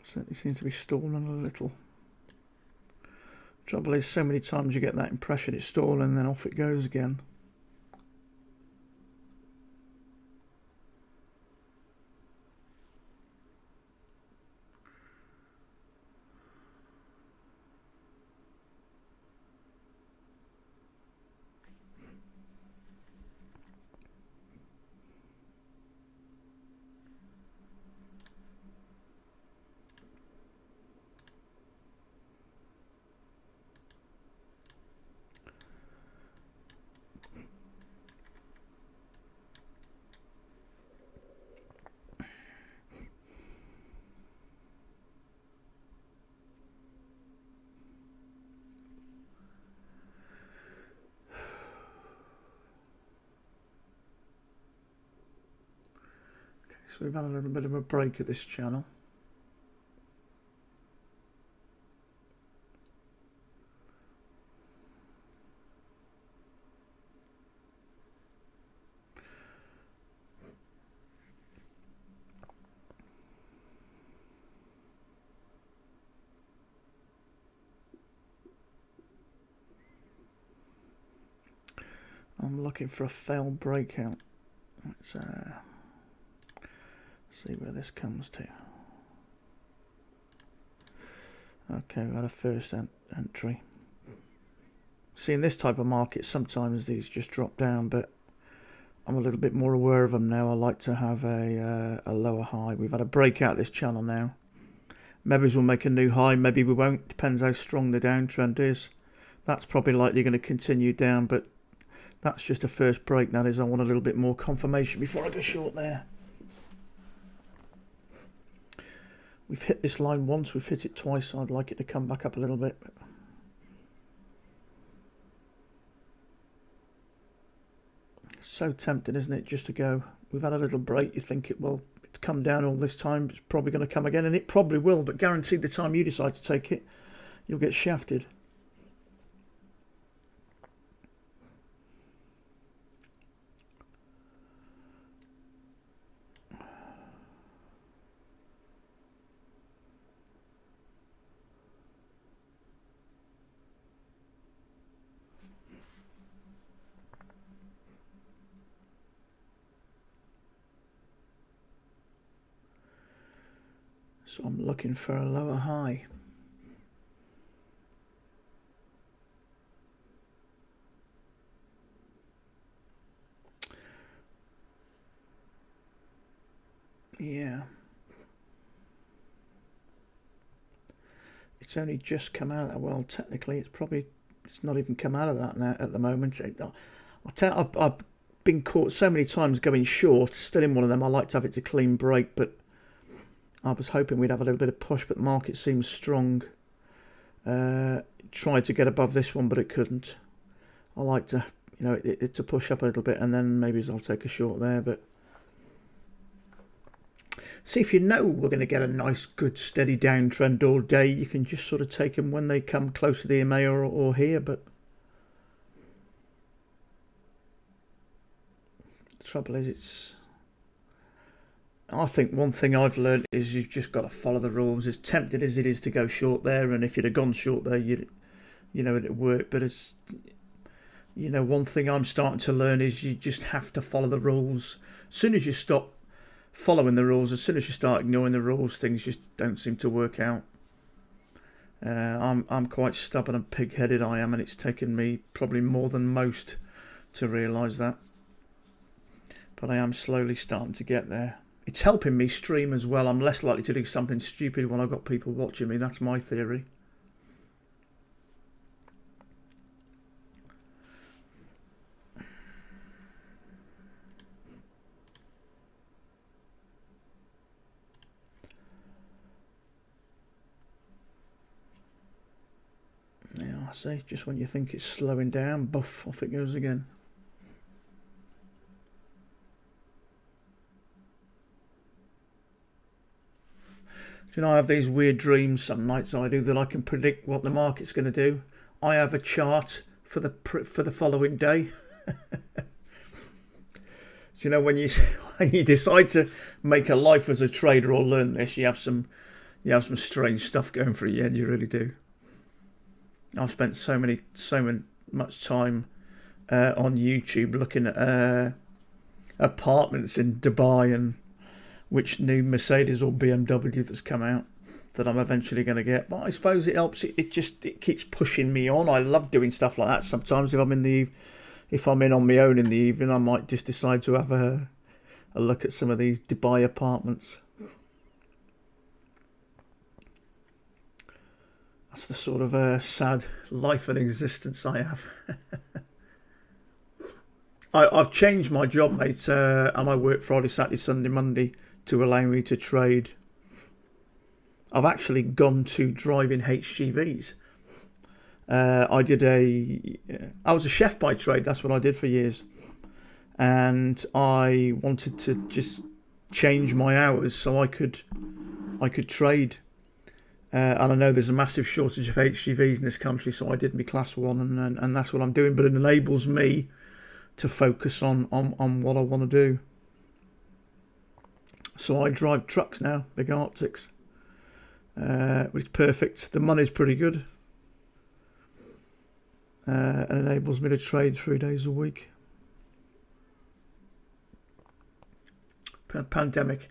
Certainly seems to be stalling a little. Trouble is, so many times you get that impression it's stalling and then off it goes again. So we've had a little bit of a break at this channel. I'm looking for a failed breakout. Let's see where this comes to. Okay, we had a first entry. See, in this type of market, sometimes these just drop down, but I'm a little bit more aware of them now. I like to have a lower high. We've had a breakout this channel now. Maybe we'll make a new high, maybe we won't. Depends how strong the downtrend is. That's probably likely going to continue down, but that's just a first break, that is. I want a little bit more confirmation before I go short there. We've hit this line once, we've hit it twice, so I'd like it to come back up a little bit. So tempting, isn't it, just to go. We've had a little break, you think it will come down all this time, it's probably going to come again, and it probably will, but guaranteed the time you decide to take it, you'll get shafted. So I'm looking for a lower high. Yeah. It's only just come out of that. Well, technically, it's not even come out of that now at the moment. I've been caught so many times going short. Still in one of them. I like to have it to clean break, but I was hoping we'd have a little bit of push, but the market seems strong. Tried to get above this one, but it couldn't. I like to, it to push up a little bit, and then maybe I'll take a short there. But see, if you know we're going to get a nice, good, steady downtrend all day, you can just sort of take them when they come close to the EMA or here. But the trouble is, I think one thing I've learned is you've just got to follow the rules. As tempted as it is to go short there, and if you'd have gone short there, it'd work. But it's, one thing I'm starting to learn is you just have to follow the rules. As soon as you stop following the rules, as soon as you start ignoring the rules, things just don't seem to work out. I'm quite stubborn and pig-headed, I am, and it's taken me probably more than most to realise that. But I am slowly starting to get there. It's helping me stream as well. I'm less likely to do something stupid when I've got people watching me. That's my theory. Yeah, I see. Just when you think it's slowing down, buff, off it goes again. I have these weird dreams some nights I do that I can predict what the market's going to do. I have a chart for the following day. When you decide to make a life as a trader or learn this, you have some strange stuff going through your head. You really do. I've spent so much time on YouTube looking at apartments in Dubai and which new Mercedes or BMW that's come out that I'm eventually going to get. But I suppose it helps. It keeps pushing me on. I love doing stuff like that. Sometimes if I'm in on my own in the evening, I might just decide to have a look at some of these Dubai apartments. That's the sort of sad life and existence I have. I've changed my job, mate, and I work Friday, Saturday, Sunday, Monday to allow me to trade. I've actually gone to driving HGVs. I was a chef by trade. That's what I did for years, and I wanted to just change my hours so I could trade. And I know there's a massive shortage of HGVs in this country, so I did my class 1, and that's what I'm doing. But it enables me to focus on what I want to do. So I drive trucks now, big Arctics, which is perfect. The money's pretty good, and enables me to trade 3 days a week. pandemic.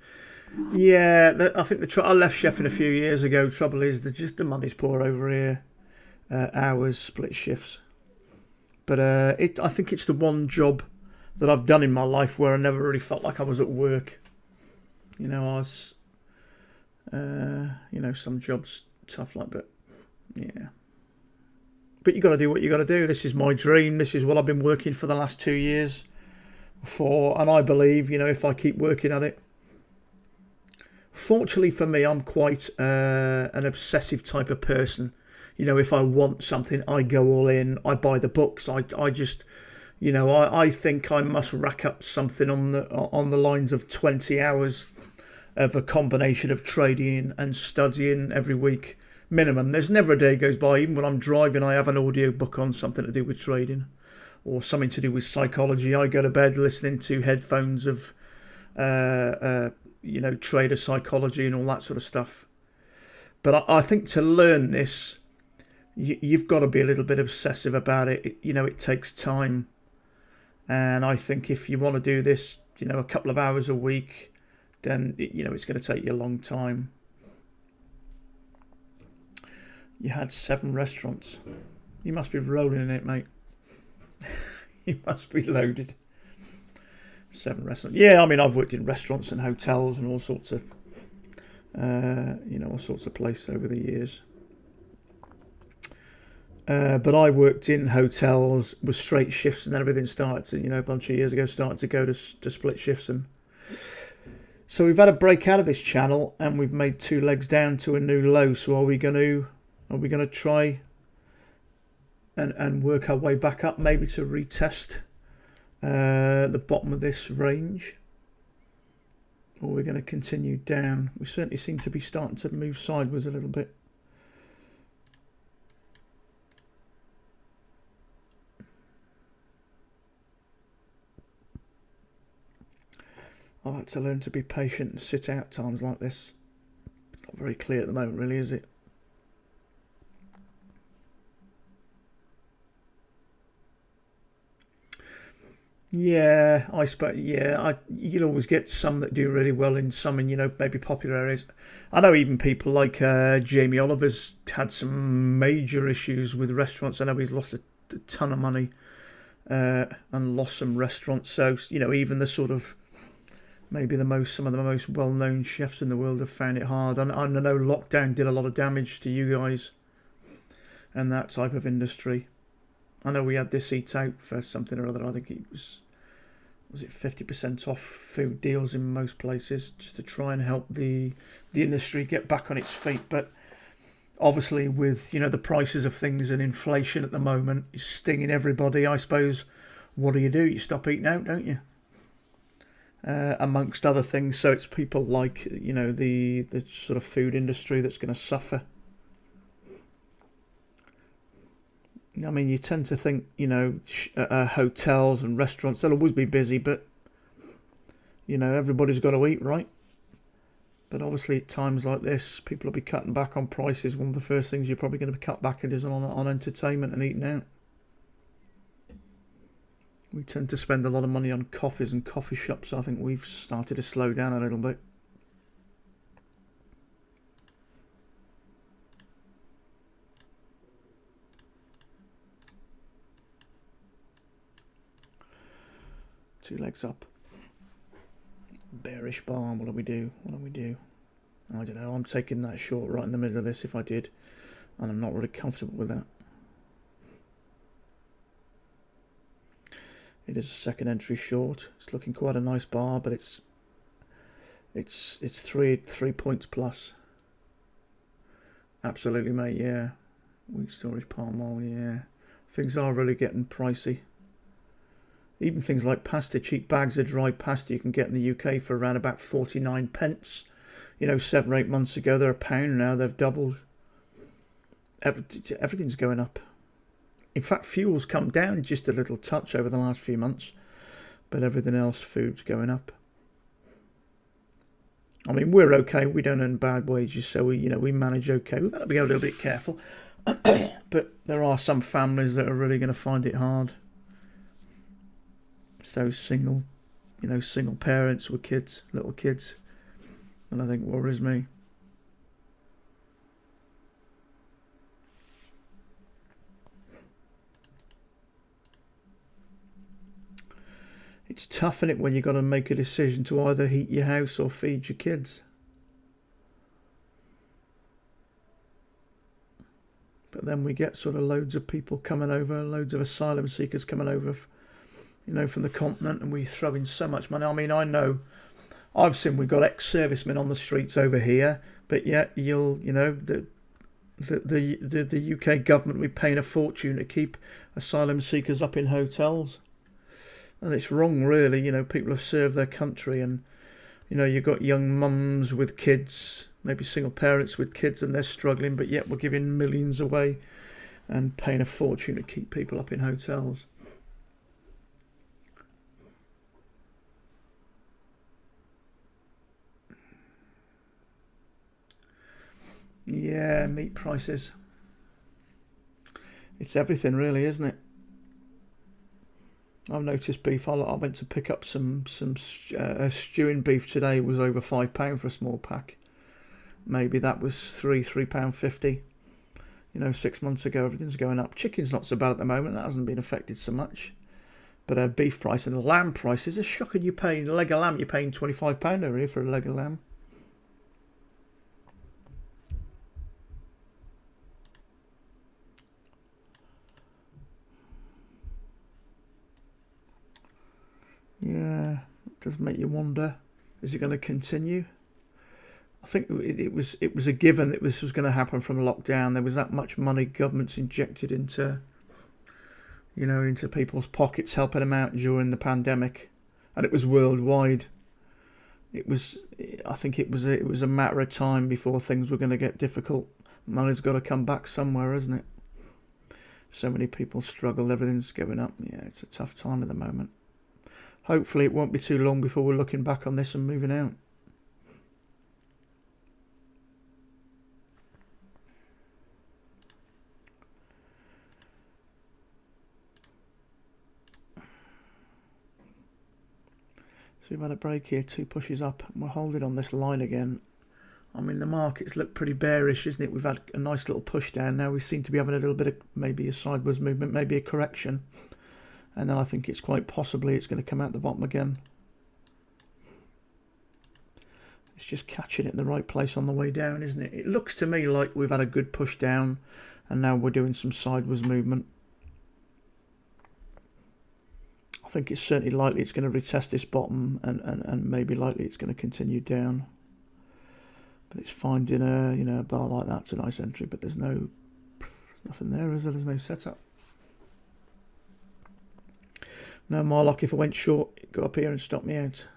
Yeah, I think I left chefing a few years ago. Trouble is, the money's poor over here. Hours, split shifts. But I think it's the one job that I've done in my life where I never really felt like I was at work. You know, I was, some jobs tough like, but yeah. But you got to do what you got to do. This is my dream. This is what I've been working for the last 2 years for, and I believe, if I keep working at it. Fortunately for me, I'm quite an obsessive type of person. If I want something, I go all in. I buy the books. I just, I think I must rack up something on the lines of 20 hours of a combination of trading and studying every week minimum. There's never a day goes by, even when I'm driving, I have an audio book on, something to do with trading or something to do with psychology. I go to bed listening to headphones of trader psychology and all that sort of stuff. But I think to learn this, you've got to be a little bit obsessive about it. It takes time. And I think if you want to do this, a couple of hours a week, then, it's going to take you a long time. You had 7 restaurants. You must be rolling in it, mate. You must be loaded. 7 restaurants. Yeah, I mean, I've worked in restaurants and hotels and all sorts of, places over the years. But I worked in hotels with straight shifts, and then everything started to, a bunch of years ago, started to go to split shifts. And so we've had a break out of this channel, and we've made 2 legs down to a new low. So are we going to try and work our way back up, maybe to retest the bottom of this range, or we're going to continue down? We certainly seem to be starting to move sideways a little bit. I like to learn to be patient and sit out times like this. It's not very clear at the moment, really, is it? Yeah, I suppose. Yeah, you'll always get some that do really well in some, maybe popular areas. I know even people like Jamie Oliver's had some major issues with restaurants. I know he's lost a ton of money and lost some restaurants. So even the sort of maybe some of the most well-known chefs in the world have found it hard. And I know lockdown did a lot of damage to you guys and that type of industry. I know we had this eat out for something or other. I think it was it 50% off food deals in most places, just to try and help the industry get back on its feet. But obviously with the prices of things and inflation at the moment is stinging everybody, I suppose. What do? You stop eating out, don't you? Amongst other things. So it's people like the sort of food industry that's going to suffer. I mean, you tend to think, hotels and restaurants, they'll always be busy, but, everybody's got to eat, right? But obviously at times like this, people will be cutting back on prices. One of the first things you're probably going to cut back is on entertainment and eating out. We tend to spend a lot of money on coffees and coffee shops. So I think we've started to slow down a little bit. Two legs up. Bearish bar. What do we do? I don't know. I'm taking that short right in the middle of this if I did. And I'm not really comfortable with that. It is a second entry short. It's looking quite a nice bar, but it's 3 points plus. Absolutely, mate. Yeah. Wheat storage, palm oil. Yeah. Things are really getting pricey. Even things like pasta, cheap bags of dry pasta you can get in the UK for around about 49 pence. 7 or 8 months ago they're £1 now. They've doubled. Everything's going up. In fact, fuel's come down just a little touch over the last few months, but everything else, food's going up. I mean, we're okay. We don't earn bad wages, so we manage okay. We've got to be a little bit careful, but there are some families that are really going to find it hard. It's those single single parents with kids, little kids, and I think worries me. It's tough, isn't it, when you've got to make a decision to either heat your house or feed your kids. But then we get sort of loads of people coming over, loads of asylum seekers coming over, from the continent, and we throw in so much money. I mean, I know I've seen we've got ex-servicemen on the streets over here, but yet the UK government will be paying a fortune to keep asylum seekers up in hotels. And it's wrong, really. People have served their country, and you've got young mums with kids, maybe single parents with kids, and they're struggling, but yet we're giving millions away and paying a fortune to keep people up in hotels. Yeah, meat prices. It's everything, really, isn't it? I've noticed beef. I went to pick up some stewing beef today. It was over £5 for a small pack. Maybe that was £3.50. 6 months ago, everything's going up. Chicken's not so bad at the moment. That hasn't been affected so much. But beef price and lamb prices are shocking. You're paying a leg of lamb. You're paying £25 over here for a leg of lamb. Yeah, it does make you wonder. Is it going to continue? I think it was a given that this was going to happen from lockdown. There was that much money governments injected into people's pockets, helping them out during the pandemic, and it was worldwide. I think it was a matter of time before things were going to get difficult. Money's got to come back somewhere, isn't it? So many people struggle. Everything's going up. Yeah, it's a tough time at the moment. Hopefully it won't be too long before we're looking back on this and moving out. So we've had a break here, 2 pushes up, and we're holding on this line again. I mean, the markets look pretty bearish, isn't it? We've had a nice little push down. Now we seem to be having a little bit of maybe a sideways movement, maybe a correction. And then I think it's quite possibly it's going to come out the bottom again. It's just catching it in the right place on the way down, isn't it? It looks to me like we've had a good push down, and now we're doing some sideways movement. I think it's certainly likely it's going to retest this bottom, and maybe likely it's going to continue down. But it's finding a bar like that's a nice entry, but there's nothing there, is there? There's no setup. No, more luck if I went short, it'd go up here and stop me out.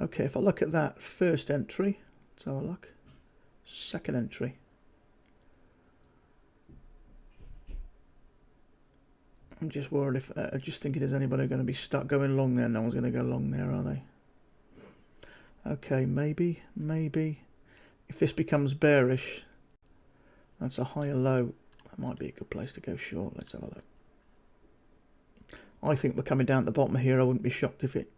Okay, if I look at that first entry, let's have a look. Second entry. I'm just worried if, just thinking, is anybody going to be stuck going long there? No one's going to go long there, are they? Okay, maybe. If this becomes bearish, that's a higher low. That might be a good place to go short. Let's have a look. I think we're coming down at the bottom here. I wouldn't be shocked if it...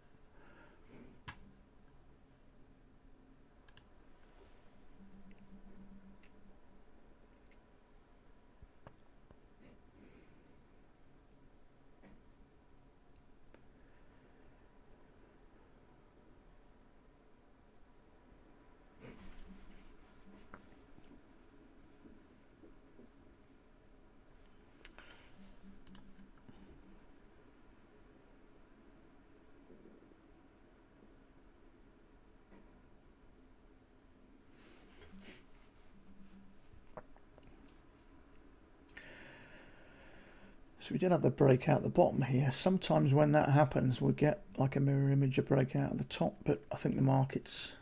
So we did have the breakout at the bottom here. Sometimes when that happens, we get like a mirror image of breakout at the top, but I think the market's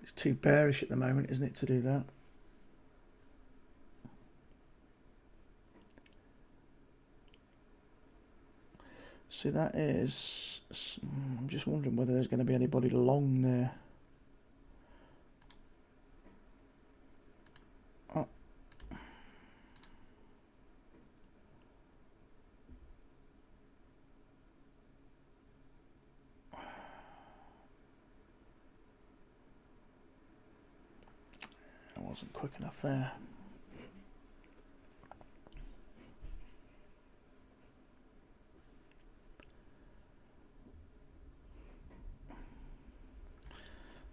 It's too bearish at the moment, isn't it, to do that? See, that is... I'm just wondering whether there's going to be anybody long there. Oh. I wasn't quick enough there.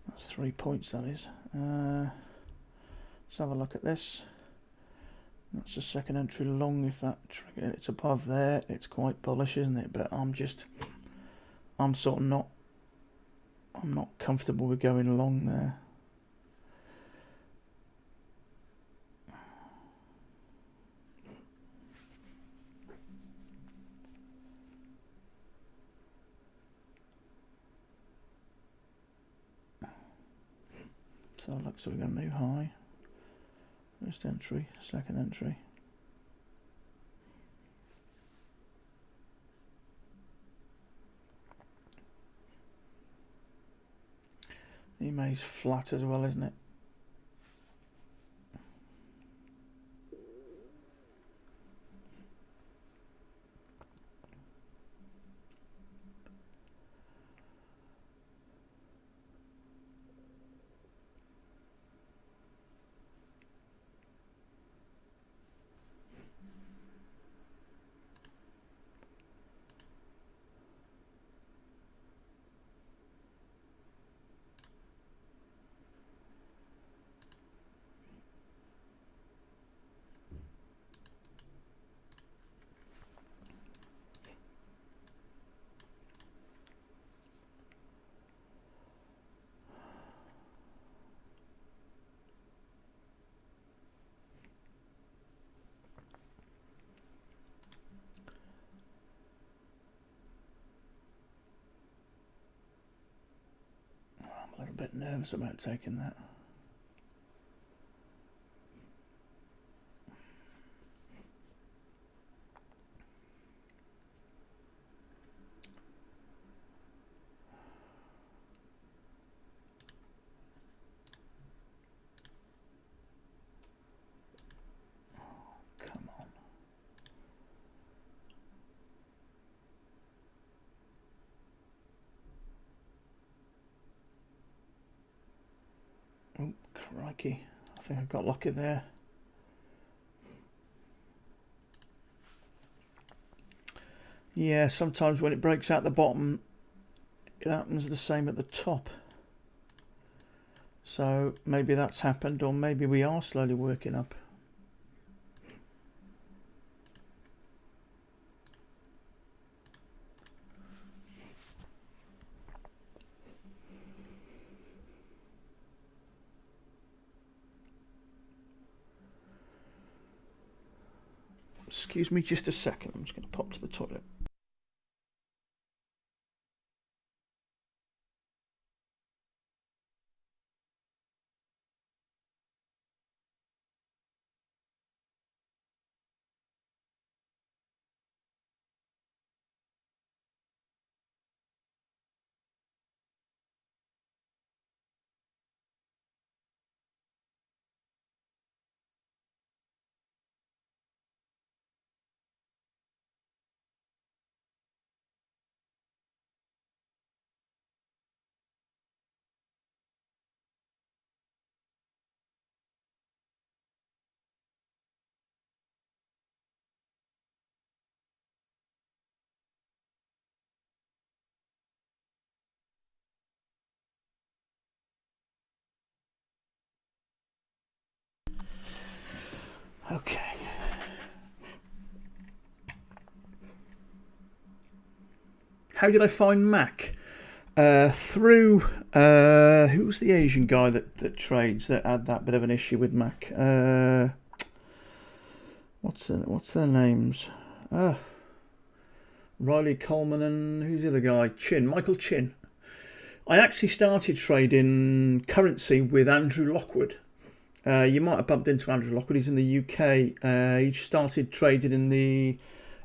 That's 3 points, that is. Let's have a look at this. That's a second entry long. If that trigger, it's above there, it's quite bullish, isn't it? But I'm sort of not, I'm not comfortable with going long there. So it looks like we're going to move high. First entry, second entry. EMA's flat as well, isn't it? I'm a little bit nervous about taking that. Come on. Oh, crikey. I think I got lucky there. Yeah, sometimes when it breaks out the bottom, it happens the same at the top. So maybe that's happened, or maybe we are slowly working up. Excuse me just a second, I'm just going to pop to the toilet. Okay. How did I find Mac? Through who's the Asian guy that trades that had that bit of an issue with Mac? What's their names? Riley Coleman and who's the other guy? Michael Chin. I actually started trading currency with Andrew Lockwood. You might have bumped into Andrew Lockwood. He's in the UK. He started trading in the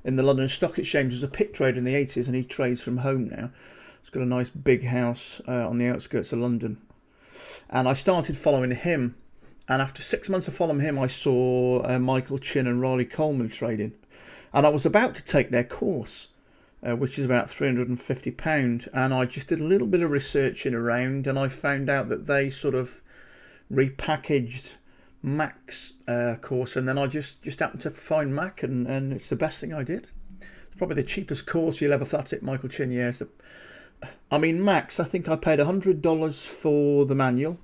London Stock Exchange as a pit trader in the 80s, and he trades from home now. He's got a nice big house on the outskirts of London. And I started following him. And after 6 months of following him, I saw Michael Chin and Riley Coleman trading. And I was about to take their course, which is about £350. And I just did a little bit of researching around, and I found out that they sort of repackaged Mac's course, and then I just happened to find Mac, and it's the best thing I did. It's probably the cheapest course you'll ever. That's it, Michael Chin. Yes, I mean Mac's. I think I paid $100 for the manual,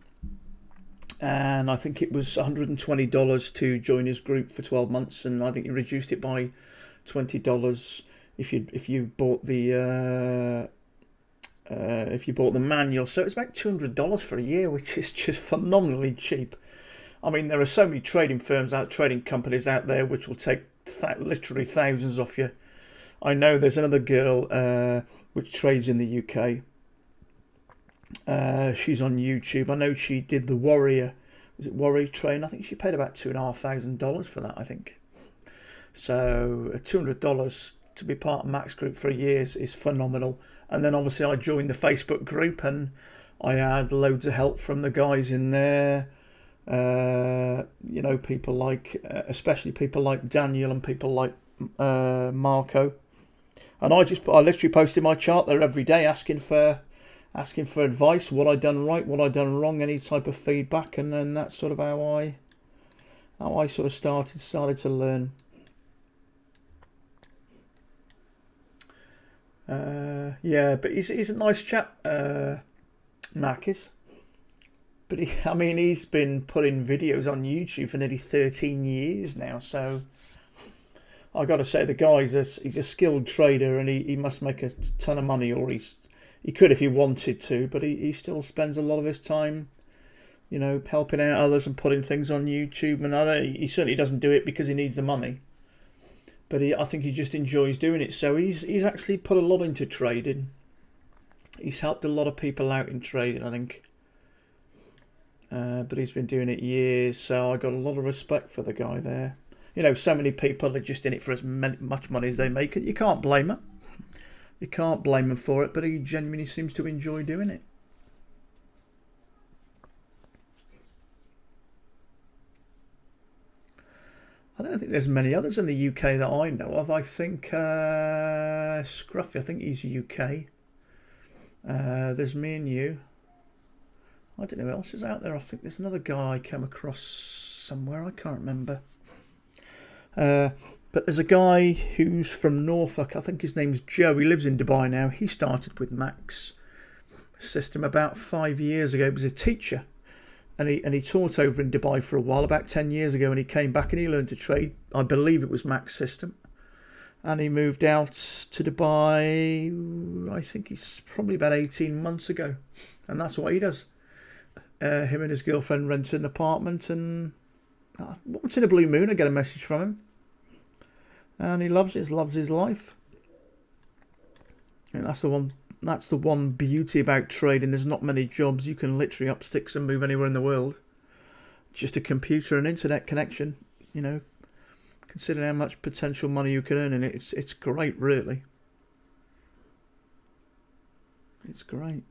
and I think it was $120 to join his group for 12 months, and I think he reduced it by $20 if you bought the manual. So it's about $200 for a year, which is just phenomenally cheap. I mean, there are so many trading companies out there which will take literally thousands off you. I know there's another girl which trades in the UK. She's on YouTube. I know she did the Warrior train. I think she paid about $2,500 for that, I think. So $200 to be part of Mac's group for a year is phenomenal. And then obviously I joined the Facebook group, and I had loads of help from the guys in there. People like, especially people like Daniel and people like Marco. And I literally posted my chart there every day, asking for advice, what I done right, what I done wrong, any type of feedback, and then that's sort of how I sort of started to learn. But he's a nice chap, Mac is. But he's been putting videos on YouTube for nearly 13 years now. So I got to say, the guy he's a skilled trader, and he must make a ton of money, or he could if he wanted to. But he still spends a lot of his time, helping out others and putting things on YouTube. And he certainly doesn't do it because he needs the money. But I think he just enjoys doing it. So he's actually put a lot into trading. He's helped a lot of people out in trading, I think. But he's been doing it years, so I got a lot of respect for the guy there. So many people are just in it for as much money as they make, and you can't blame them. You can't blame him for it, but he genuinely seems to enjoy doing it. I don't think there's many others in the UK that I know of. I think Scruffy, I think he's UK. There's me and you. I don't know who else is out there. I think there's another guy I came across somewhere. I can't remember. But there's a guy who's from Norfolk. I think his name's Joe. He lives in Dubai now. He started with Mac's system about 5 years ago. He was a teacher. And he taught over in Dubai for a while, about 10 years ago. And he came back and he learned to trade. I believe it was Mac's system. And he moved out to Dubai, I think he's probably about 18 months ago. And that's what he does. Him and his girlfriend rent an apartment, and once in a blue moon I get a message from him, and he loves his life. And that's the one beauty about trading. There's not many jobs. You can literally up sticks and move anywhere in the world. Just a computer and internet connection. Consider how much potential money you can earn in it. It's great, really. It's great.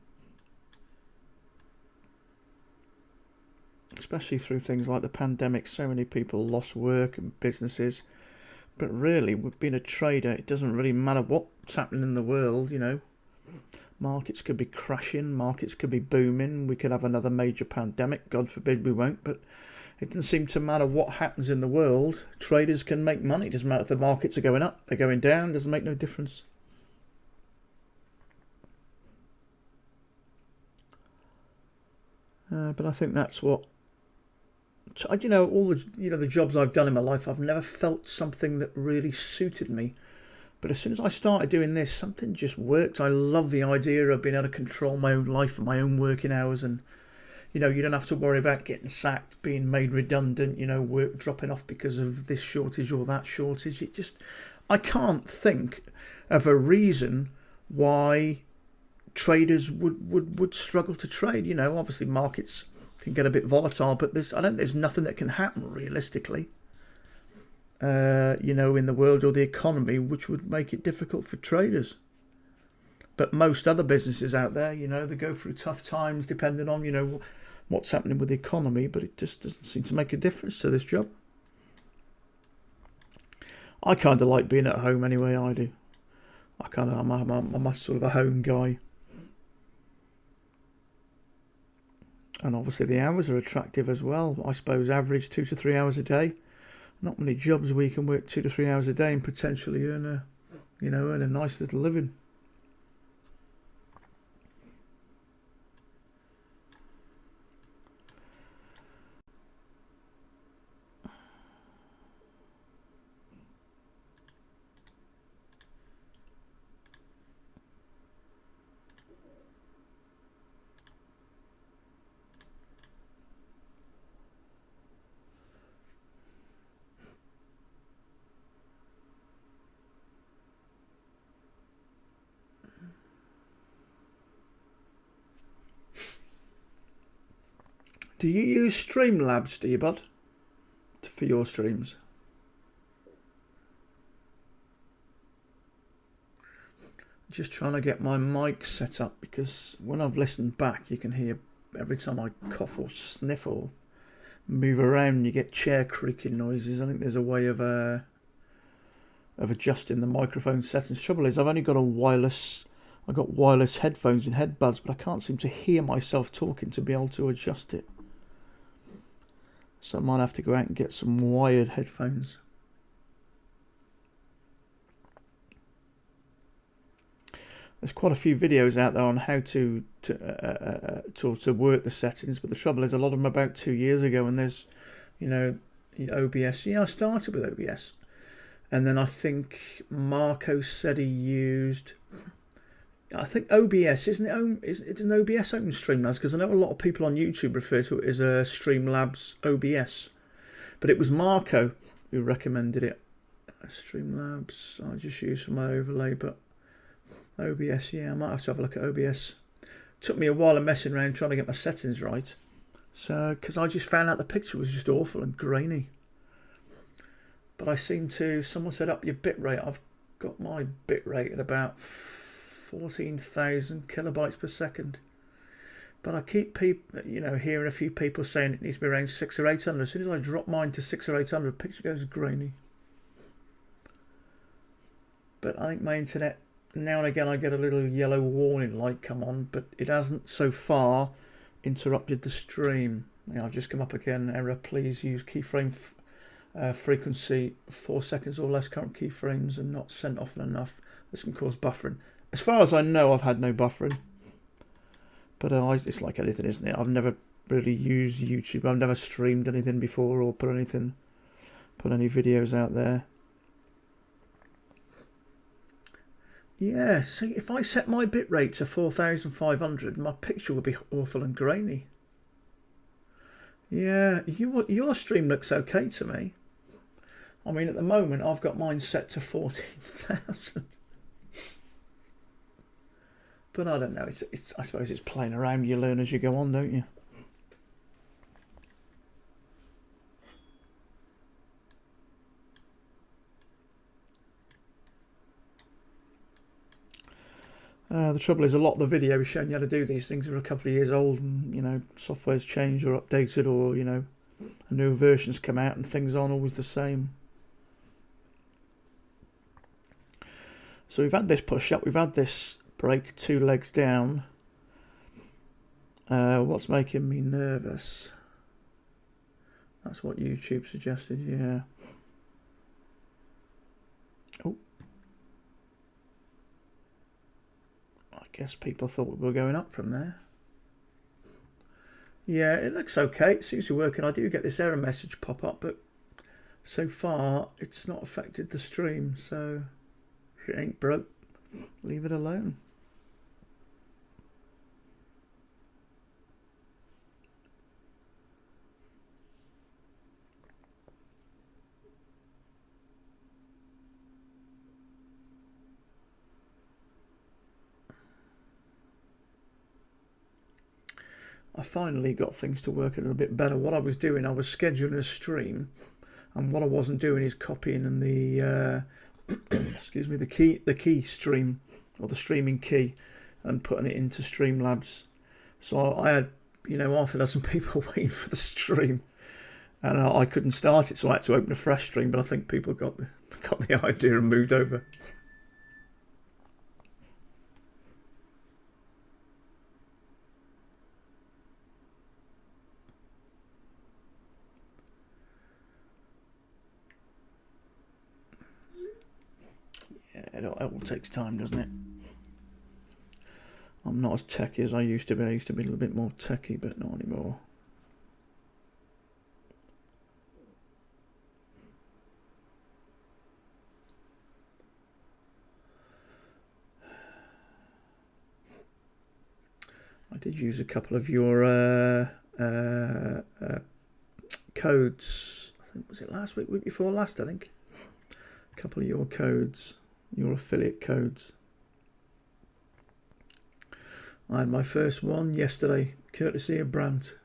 Especially through things like the pandemic, so many people lost work and businesses. But really, with being a trader, it doesn't really matter what's happening in the world, Markets could be crashing, markets could be booming, we could have another major pandemic, God forbid we won't, but it doesn't seem to matter what happens in the world. Traders can make money. It doesn't matter if the markets are going up, they're going down, doesn't make no difference. But I think that's what all the jobs I've done in my life, I've never felt something that really suited me. But as soon as I started doing this, something just worked. I love the idea of being able to control my own life and my own working hours, and you don't have to worry about getting sacked, being made redundant, work dropping off because of this shortage or that shortage. I can't think of a reason why traders would struggle to trade. You know, obviously markets can get a bit volatile, but there's nothing that can happen realistically, you know, in the world or the economy, which would make it difficult for traders. But most other businesses out there, you know, they go through tough times depending on, you know, what's happening with the economy, but it just doesn't seem to make a difference to this job. I kind of like being at home anyway, I do. I'm a sort of a home guy. And obviously the hours are attractive as well. I suppose average 2 to 3 hours a day. Not many jobs where you can work 2 to 3 hours a day and potentially earn a nice little living. Do you use Streamlabs, do you, bud, for your streams? Just trying to get my mic set up, because when I've listened back, you can hear every time I cough or sniff or move around, you get chair creaking noises. I think there's a way of adjusting the microphone settings. Trouble is, I've only got I've got wireless headphones and headbuds, but I can't seem to hear myself talking to be able to adjust it. So I might have to go out and get some wired headphones. There's quite a few videos out there on how to work the settings, but the trouble is a lot of them about 2 years ago, and there's, you know, OBS. Yeah, I started with OBS, and then I think Marco said he used, I think OBS, isn't an OBS open Streamlabs? Because I know a lot of people on YouTube refer to it as a Streamlabs OBS, but it was Marco who recommended it. Streamlabs, I just use for my overlay, but OBS, yeah, I might have to have a look at OBS. Took me a while of messing around trying to get my settings right, so because I just found out the picture was just awful and grainy. But I seem to, someone set up your bitrate. I've got my bitrate at about 14,000 kilobytes per second, but I keep hearing a few people saying it needs to be around 600 or 800. As soon as I drop mine to 600 or 800, the picture goes grainy. But I think my internet, now and again I get a little yellow warning light come on, but it hasn't so far interrupted the stream. I've just come up again, error, please use keyframe frequency 4 seconds or less, current keyframes and not sent often enough. This can cause buffering. As far as I know, I've had no buffering, but it's like anything, isn't it? I've never really used YouTube. I've never streamed anything before or put any videos out there. Yeah, see, if I set my bitrate to 4,500, my picture would be awful and grainy. Yeah, your stream looks okay to me. I mean, at the moment, I've got mine set to 14,000. But I don't know. I suppose it's playing around. You learn as you go on, don't you? The trouble is, a lot of the videos showing you how to do these things are a couple of years old, and, you know, software's changed or updated, or, you know, a new version's come out and things aren't always the same. So we've had this push up, we've had this break 2 legs down. What's making me nervous? That's what YouTube suggested, yeah. Oh. I guess people thought we were going up from there. Yeah, it looks okay. It seems to be working. I do get this error message pop up, but so far it's not affected the stream. So if it ain't broke, leave it alone. I finally got things to work a little bit better. What I was doing, I was scheduling a stream, and what I wasn't doing is copying and the excuse me, the key stream, or the streaming key, and putting it into Streamlabs. So I had, half a dozen people waiting for the stream, and I couldn't start it, so I had to open a fresh stream. But I think people got the idea and moved over. It all takes time, doesn't it? I'm not as techy as I used to be. I used to be a little bit more techy, but not anymore. I did use a couple of your codes. I think, was it last week before last, I think. A couple of your codes. Your affiliate codes. I had my first one yesterday, courtesy of Brandt.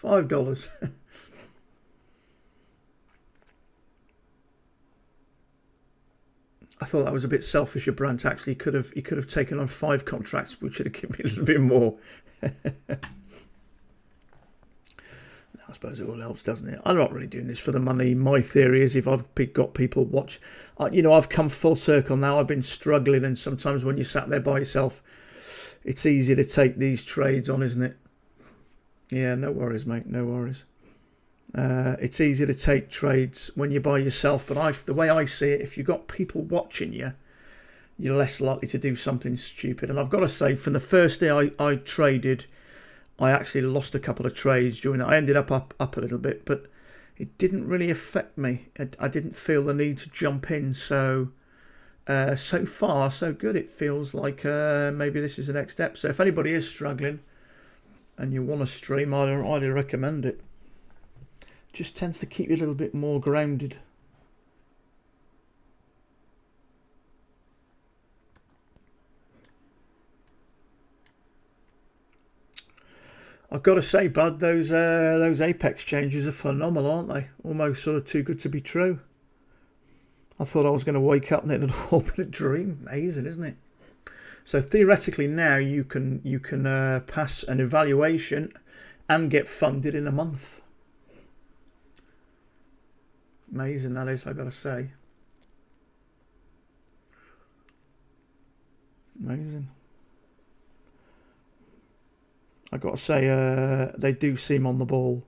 $5. I thought that was a bit selfish of Brandt. Actually, he could have taken on 5 contracts, which would have given me a little bit more. I suppose it all helps, doesn't it? I'm not really doing this for the money. My theory is if I've got people watch, I've come full circle now. I've been struggling, and sometimes when you're sat there by yourself, it's easy to take these trades on, isn't it? Yeah, no worries, mate. No worries. It's easy to take trades when you're by yourself, but the way I see it, if you've got people watching you, you're less likely to do something stupid. And I've got to say, from the first day I traded, I actually lost a couple of trades during that. I ended up a little bit, but it didn't really affect me. I didn't feel the need to jump in. So far, so good. It feels like maybe this is the next step. So if anybody is struggling and you want to stream, I'd highly recommend it. Just tends to keep you a little bit more grounded. I've got to say, Bud, those Apex changes are phenomenal, aren't they? Almost sort of too good to be true. I thought I was going to wake up and it had all been a dream. Amazing, isn't it? So theoretically now you can pass an evaluation and get funded in a month. Amazing that is, I've got to say. Amazing. I've got to say, they do seem on the ball.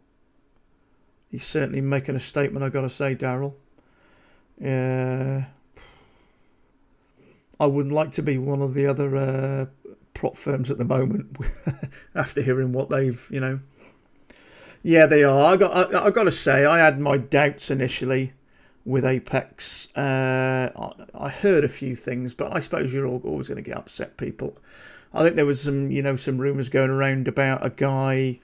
He's certainly making a statement, I've got to say, Daryl. I wouldn't like to be one of the other prop firms at the moment after hearing what they've, Yeah, they are. I've got to say, I had my doubts initially with Apex. I heard a few things, but I suppose you're always going to get upset people. I think there was some rumours going around about a guy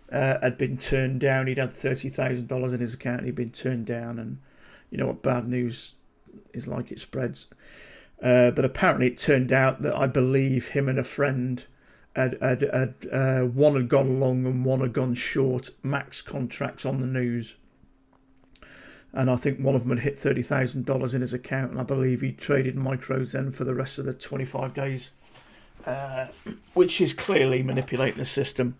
had been turned down. He'd had $30,000 in his account and he'd been turned down. And you know what bad news is like, it spreads. But apparently it turned out that I believe him and a friend had one had gone long and one had gone short max contracts on the news. And I think one of them had hit $30,000 in his account. And I believe he traded micros then for the rest of the 25 days. Which is clearly manipulating the system.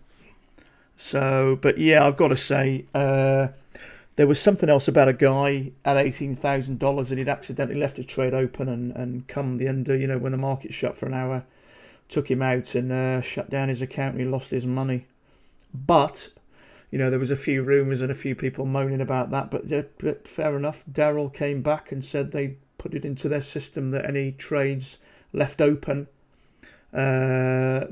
So, but yeah, I've got to say, there was something else about a guy at $18,000 and he'd accidentally left a trade open and come the end, when the market shut for an hour, took him out and shut down his account and he lost his money. But, there was a few rumours and a few people moaning about that, but fair enough. Daryl came back and said they put it into their system that any trades left open that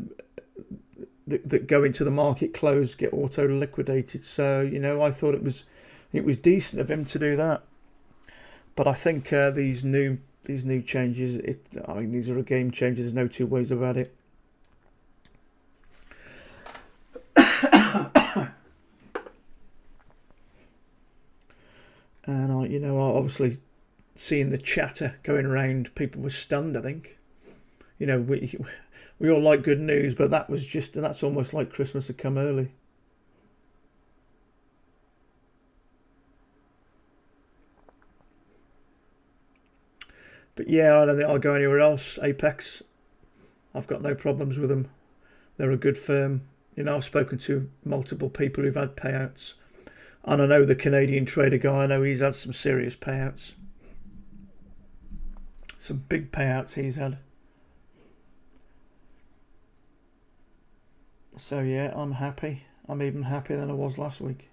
go into the market closed get auto liquidated. So I thought it was decent of him to do that. But I think these new changes, these are a game changer. There's no two ways about it. And obviously seeing the chatter going around, people were stunned. I think We all like good news, but that's almost like Christmas had come early. But yeah, I don't think I'll go anywhere else. Apex, I've got no problems with them. They're a good firm. I've spoken to multiple people who've had payouts. And I know the Canadian trader guy, I know he's had some serious payouts. Some big payouts he's had. So yeah, I'm happy. I'm even happier than I was last week.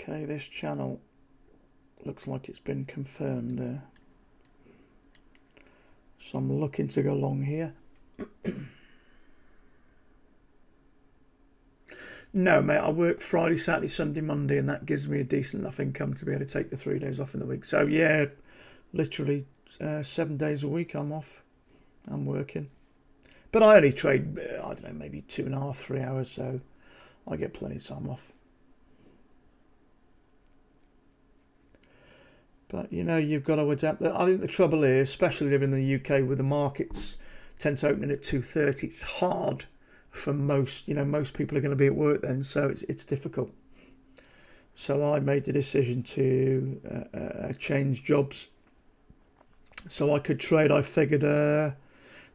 Okay, this channel looks like it's been confirmed there. So I'm looking to go long here. No, mate, I work Friday, Saturday, Sunday, Monday, and that gives me a decent enough income to be able to take the 3 days off in the week. So yeah, literally 7 days a week I'm off. I'm working. But I only trade, I don't know, maybe 2.5, 3 hours, so I get plenty of time off. But you've got to adapt. I think the trouble is, especially living in the UK, where the markets tend to open at 2:30, it's hard for most. Most people are going to be at work then, so it's difficult. So I made the decision to change jobs, so I could trade. I figured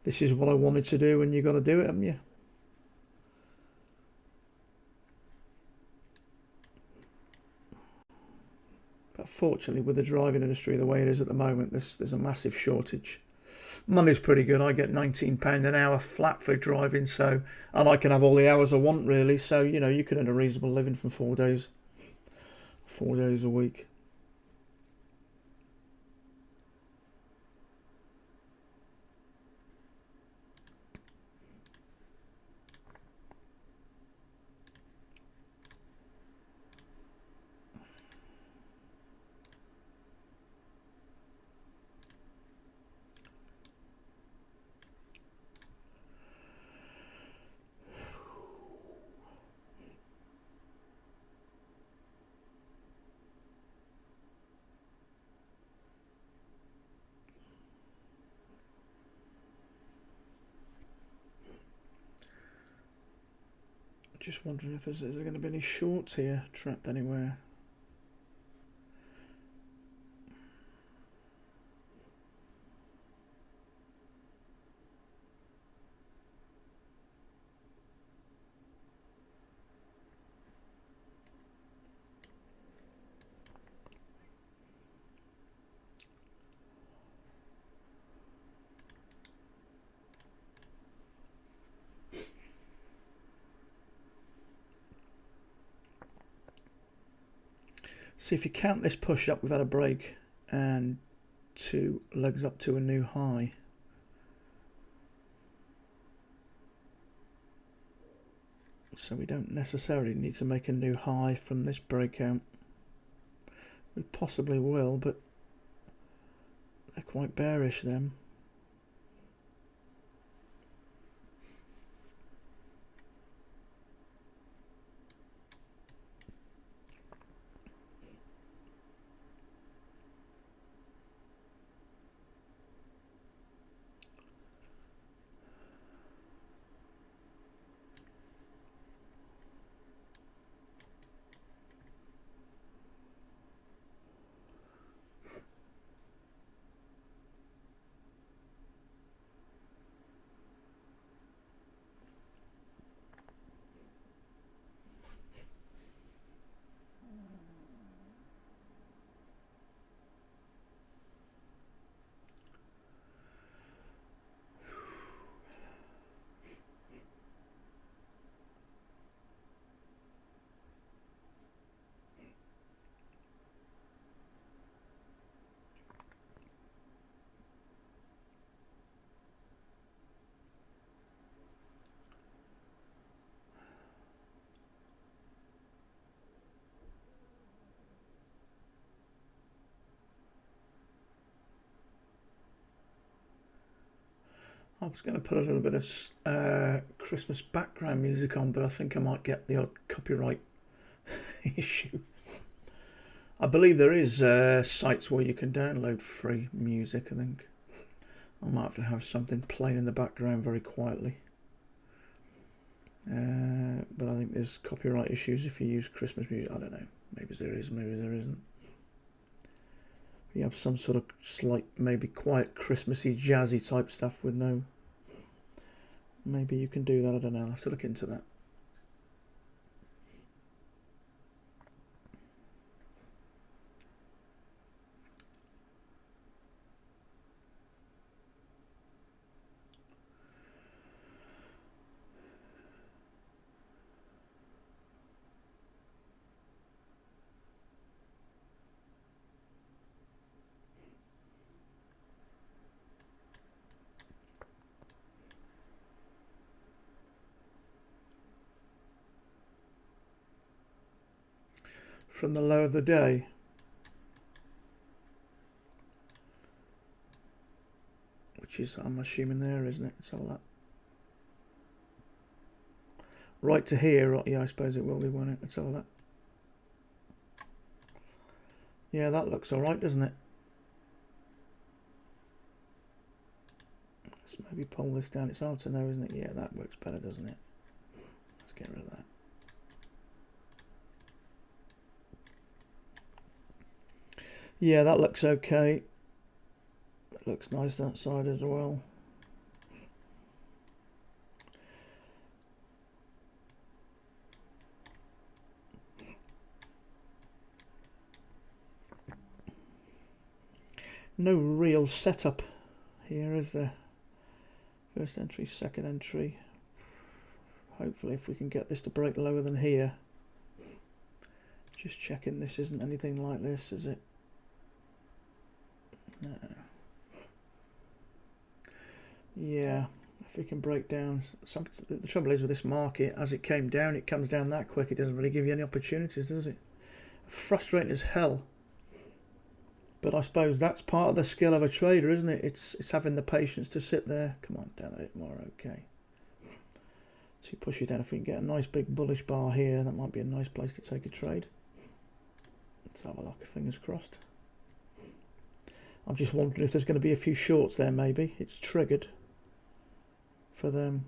this is what I wanted to do, and you got to do it, haven't you? But fortunately, with the driving industry the way it is at the moment, there's a massive shortage. Money's pretty good. I get £19 an hour flat for driving, and I can have all the hours I want really. So you can earn a reasonable living from 4 days a week. Just wondering if there's going to be any shorts here trapped anywhere. See, if you count this push up, we've had a break and 2 legs up to a new high. So we don't necessarily need to make a new high from this breakout. We possibly will, but they're quite bearish then. I was going to put a little bit of Christmas background music on, but I think I might get the odd copyright issue. I believe there is sites where you can download free music. I think I might have to have something playing in the background very quietly. But I think there's copyright issues if you use Christmas music. I don't know. Maybe there is, maybe there isn't. You have some sort of slight, maybe quiet, Christmassy, jazzy type stuff with no... Maybe you can do that, I don't know. I'll have to look into that. From the low of the day. Which is, I'm assuming there, isn't it? It's all that. Right to here, yeah, I suppose it will be, won't it? It's all that. Yeah, that looks alright, doesn't it? Let's maybe pull this down. It's hard to know, isn't it? Yeah, that works better, doesn't it? Let's get rid of that. Yeah, that looks okay. It looks nice that side as well. No real setup here, is there? First entry, second entry. Hopefully if we can get this to break lower than here. Just checking this isn't anything like this, is it? No. Yeah, if we can break down the trouble is with this market, as it came down, it comes down that quick. It doesn't really give you any opportunities, does it? Frustrating as hell. But I suppose that's part of the skill of a trader, isn't it? It's having the patience to sit there. Come on, down a bit more, okay. So you push it down. If we can get a nice big bullish bar here, that might be a nice place to take a trade. Let's have a look, fingers crossed. I'm just wondering if there's going to be a few shorts there, maybe. It's triggered for them.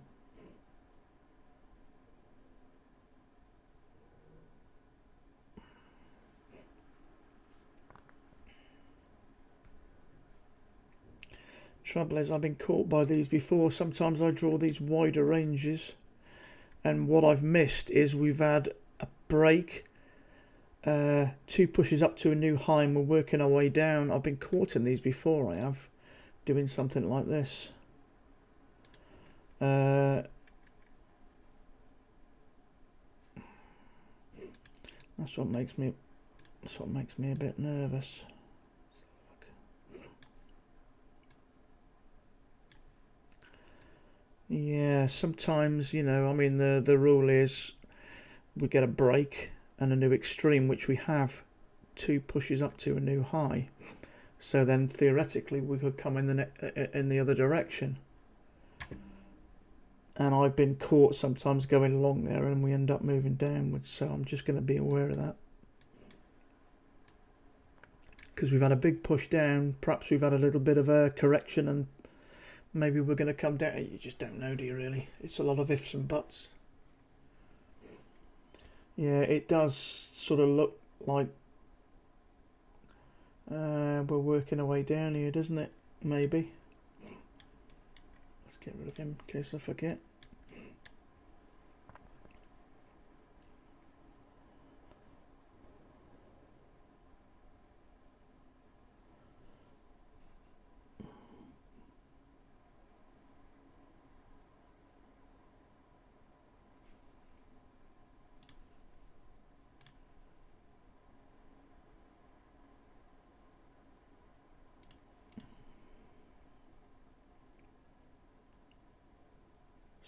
Trouble is, I've been caught by these before. Sometimes I draw these wider ranges, and what I've missed is we've had a break, two pushes up to a new high, and we're working our way down. I've been caught in these before, I have, doing something like this. That's what makes me a bit nervous. Yeah, sometimes, you know, I mean, the rule is we get a break and a new extreme, which we have, two pushes up to a new high. So then theoretically we could come in the other direction. And I've been caught sometimes going along there and we end up moving downwards. So I'm just going to be aware of that. Because we've had a big push down, perhaps we've had a little bit of a correction and maybe we're going to come down. You just don't know, do you really? It's a lot of ifs and buts. Yeah, it does sort of look like we're working our way down here, doesn't it? Maybe. Let's get rid of him in case I forget.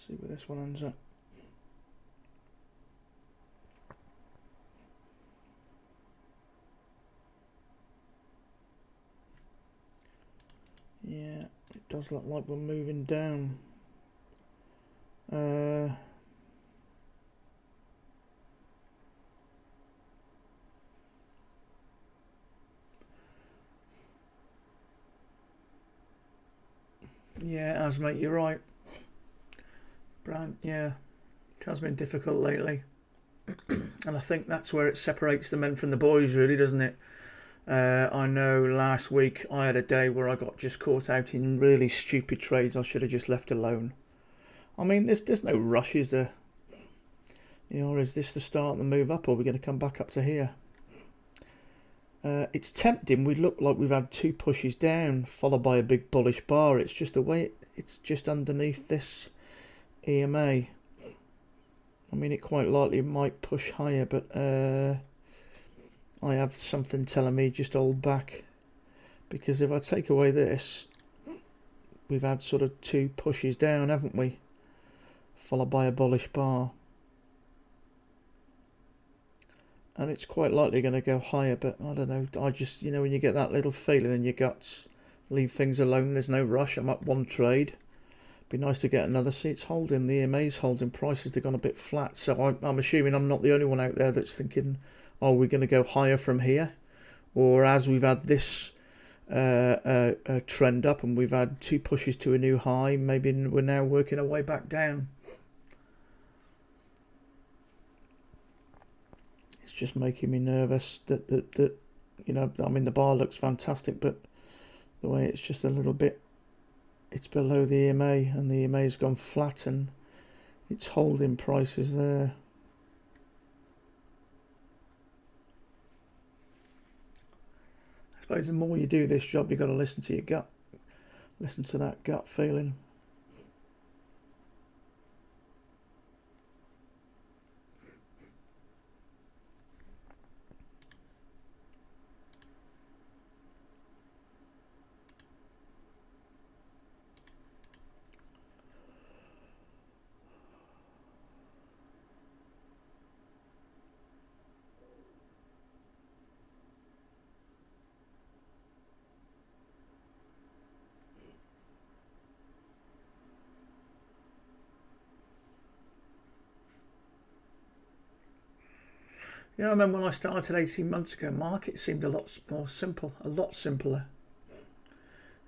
See where this one ends up. Yeah, it does look like we're moving down. Yeah, as mate, you're right. Brand, yeah, it has been difficult lately. And I think that's where it separates the men from the boys, really, doesn't it? I know last week I had a day where I got just caught out in really stupid trades I should have just left alone. I mean, there's no rush, is there? You know, or is this the start of the move up, or are we going to come back up to here? It's tempting. We look like we've had two pushes down, followed by a big bullish bar. It's just the way it's just underneath this EMA. I mean, it quite likely might push higher, but I have something telling me just hold back. Because if I take away this, we've had sort of two pushes down, haven't we? Followed by a bullish bar. And it's quite likely going to go higher, but I don't know. I just, you know, when you get that little feeling in your guts, leave things alone. There's no rush. I'm up one trade. Be nice to get another. See, it's holding. The EMA's holding. Prices have gone a bit flat. So I'm assuming I'm not the only one out there that's thinking, oh, we're going to go higher from here. Or as we've had this trend up and we've had two pushes to a new high, maybe we're now working our way back down. It's just making me nervous that you know, I mean, the bar looks fantastic, but the way it's just a little bit, it's below the EMA, and the EMA's gone flat and it's holding prices there. I suppose the more you do this job, you've got to listen to your gut, listen to that gut feeling. You know, I remember when I started 18 months ago, market seemed a lot more simple, a lot simpler.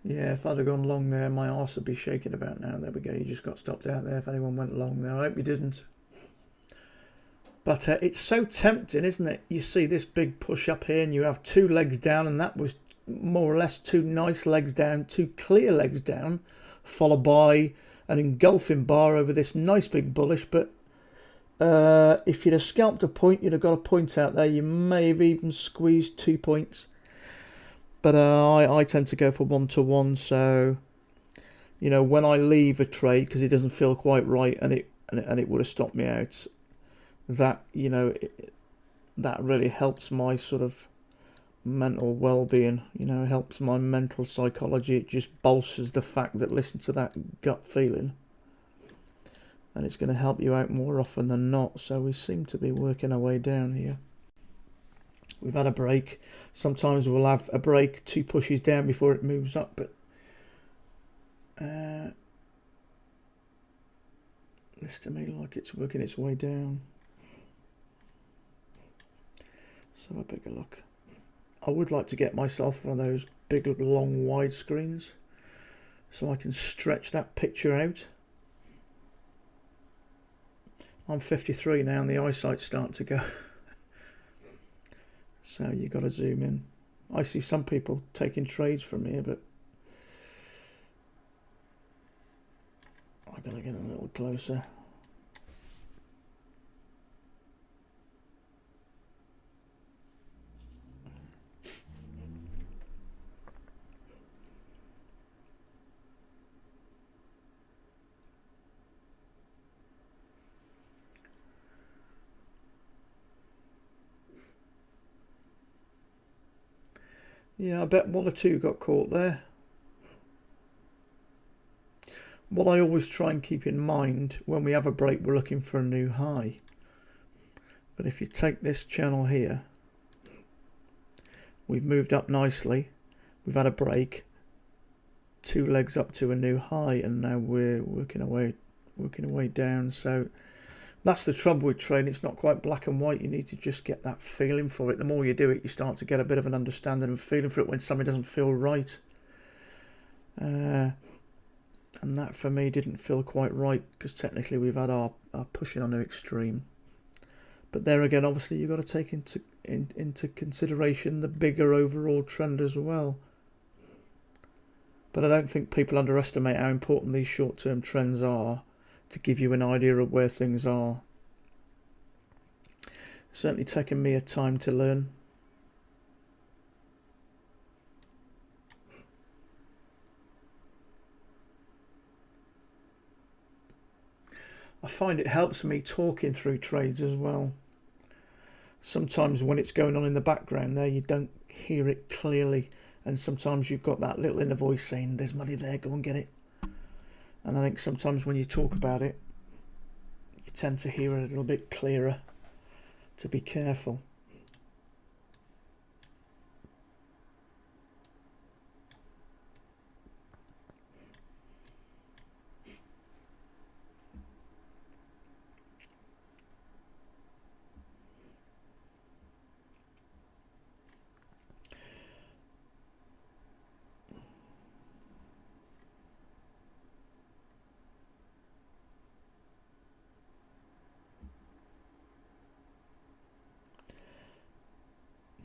Yeah, if I'd have gone long there, my arse would be shaking about now. There we go, you just got stopped out there if anyone went long there. I hope you didn't. But it's so tempting, isn't it? You see this big push up here and you have two legs down, and that was more or less two nice legs down, two clear legs down, followed by an engulfing bar over this nice big bullish. But if you'd have scalped a point, you'd have got a point out there. You may have even squeezed 2 points. But I tend to go for 1-to-1. So, you know, when I leave a trade because it doesn't feel quite right, and it would have stopped me out, that, you know, that really helps my sort of mental well-being. You know, helps my mental psychology. It just bolsters the fact that, listen to that gut feeling, and it's going to help you out more often than not. So we seem to be working our way down here. We've had a break. Sometimes we'll have a break, two pushes down before it moves up, but looks to me like it's working its way down. So have a bigger look. I would like to get myself one of those big, long, wide screens so I can stretch that picture out. I'm 53 now and the eyesight's starting to go. So you got to zoom in. I see some people taking trades from here, but I got to get a little closer. Yeah, I bet one or two got caught there. What I always try and keep in mind when we have a break, we're looking for a new high. But if you take this channel here, we've moved up nicely. We've had a break. 2 legs up to a new high, and now we're working our way down. So that's the trouble with trading. It's not quite black and white. You need to just get that feeling for it. The more you do it, you start to get a bit of an understanding and feeling for it when something doesn't feel right. And that for me didn't feel quite right, because technically we've had our pushing on the extreme. But there again, obviously you've got to take into consideration the bigger overall trend as well. But I don't think people underestimate how important these short-term trends are to give you an idea of where things are. Certainly taken me a time to learn. I find it helps me talking through trades as well. Sometimes when it's going on in the background there, you don't hear it clearly, and sometimes you've got that little inner voice saying there's money there, go and get it. And I think sometimes when you talk about it, you tend to hear it a little bit clearer, to be careful.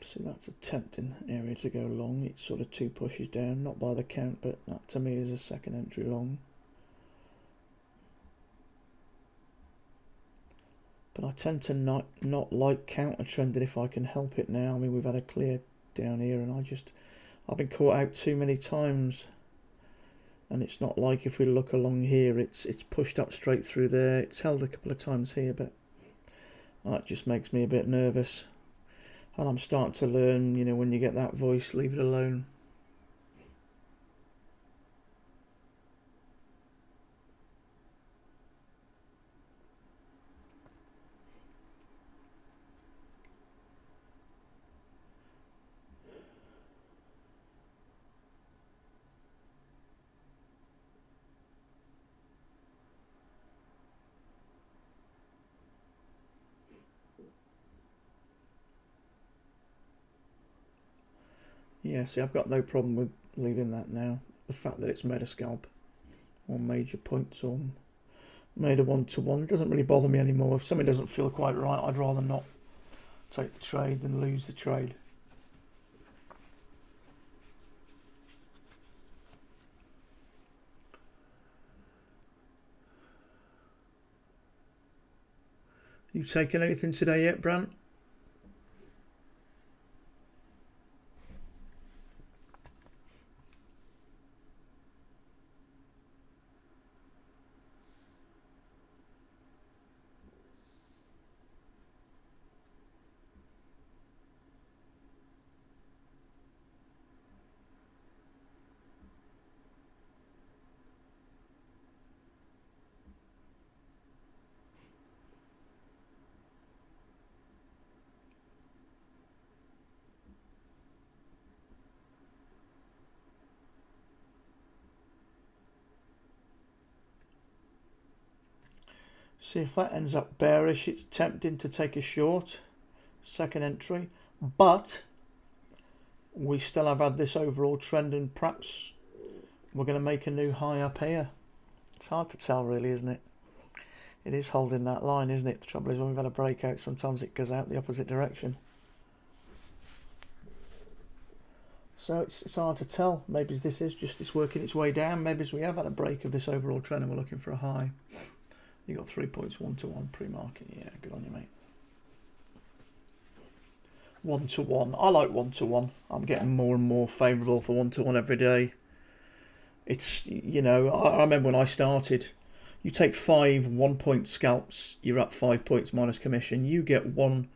So that's a tempting area to go long. It's sort of 2 pushes down, not by the count, but that to me is a second entry long. But I tend to not like counter trending if I can help it now. I mean, we've had a clear down here, and I've been caught out too many times. And it's not like if we look along here, it's pushed up straight through there. It's held a couple of times here, but that just makes me a bit nervous. And I'm starting to learn, you know, when you get that voice, leave it alone. Yeah, see, I've got no problem with leaving that now. The fact that it's made a scalp or major points or made a 1-to-1, it doesn't really bother me anymore. If something doesn't feel quite right, I'd rather not take the trade than lose the trade. You taken anything today yet, Brant? See if that ends up bearish. It's tempting to take a short, second entry, but we still have had this overall trend, and perhaps we're going to make a new high up here. It's hard to tell really, isn't it? It is holding that line, isn't it? The trouble is when we've had a breakout, sometimes it goes out the opposite direction. So it's hard to tell. Maybe this is just it's working its way down. Maybe we have had a break of this overall trend and we're looking for a high. You got 3 points, 1-to-1 pre-market. Yeah, good on you, mate. 1-to-1. I like 1-to-1. I'm getting more and more favourable for 1-to-1 every day. It's, you know, I remember when I started, you take 5 1-point scalps, you're up 5 points minus commission. You get one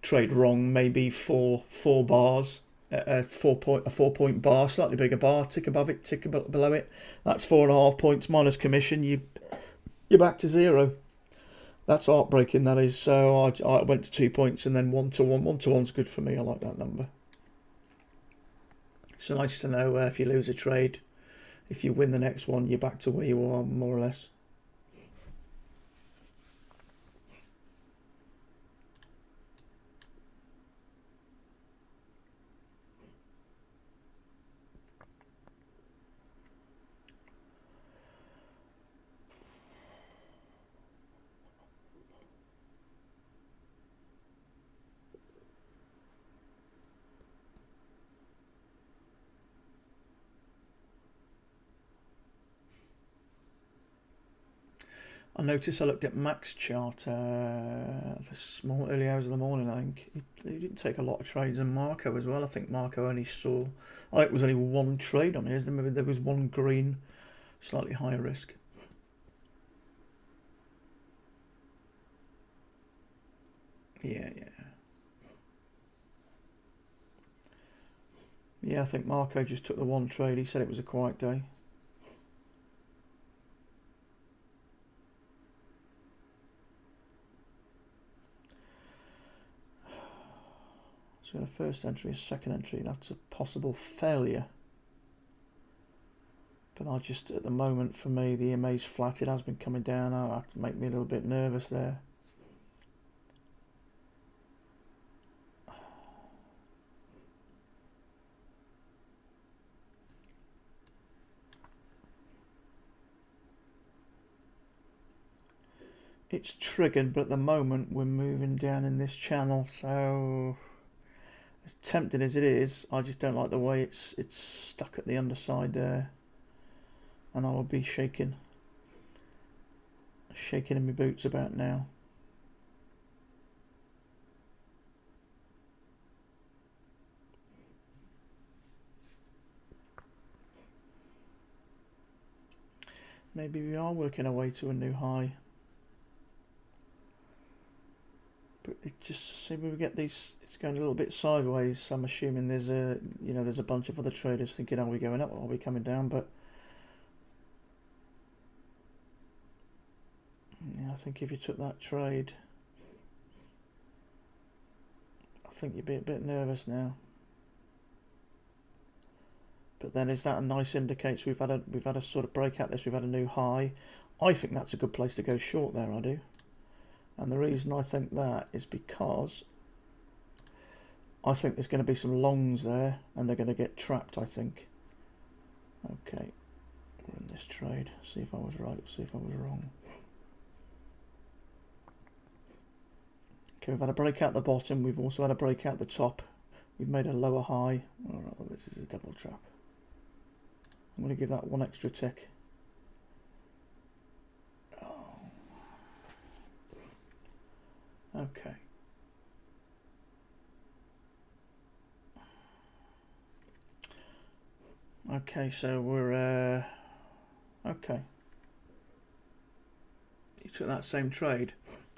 trade wrong, maybe four bars, a 4-point bar, slightly bigger bar, tick above it, tick below it. That's 4.5 points minus commission. You're back to 0. That's heartbreaking, that is. So I went to 2 points and then 1-to-1. 1-to-1's good for me. I like that number. It's nice to know if you lose a trade, if you win the next one, you're back to where you are, more or less. I noticed I looked at Mac's chart early hours of the morning. I think he didn't take a lot of trades, and Marco as well. I think Marco only saw, it was only one trade on his. Maybe there was one green, slightly higher risk. Yeah. I think Marco just took the one trade. He said it was a quiet day. So a first entry, a second entry, that's a possible failure. But I just, at the moment, for me, the EMA's flat. It has been coming down. That make me a little bit nervous there. It's triggered, but at the moment we're moving down in this channel, so as tempting as it is, I just don't like the way it's stuck at the underside there, and I will be shaking in my boots about now. Maybe we are working our way to a new high. But it just seems we get these. It's going a little bit sideways. So I'm assuming there's a bunch of other traders thinking, "Are we going up? Or are we coming down?" But yeah, I think if you took that trade, I think you'd be a bit nervous now. But then, is that a nice indicator? We've had a sort of break out this. We've had a new high. I think that's a good place to go short there. I do. And the reason I think that is because I think there's going to be some longs there and they're going to get trapped, I think. Okay, we're in this trade. See if I was right, see if I was wrong. Okay, we've had a break out the bottom. We've also had a break out the top. We've made a lower high. All right, well, this is a double trap. I'm going to give that one extra tick. Okay. Okay, so we're okay. You took that same trade.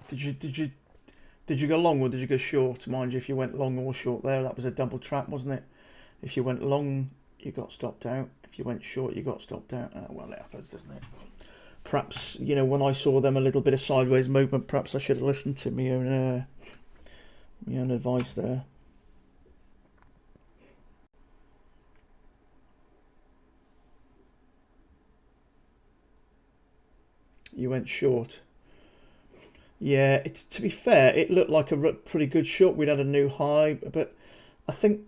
Did you go long or did you go short? Mind you, if you went long or short there, that was a double trap, wasn't it? If you went long, you got stopped out. If you went short, you got stopped out. Well, it happens, doesn't it? Perhaps, when I saw them a little bit of sideways movement, perhaps I should have listened to my own advice there. You went short. Yeah, to be fair, it looked like a pretty good short. We'd had a new high, but I think,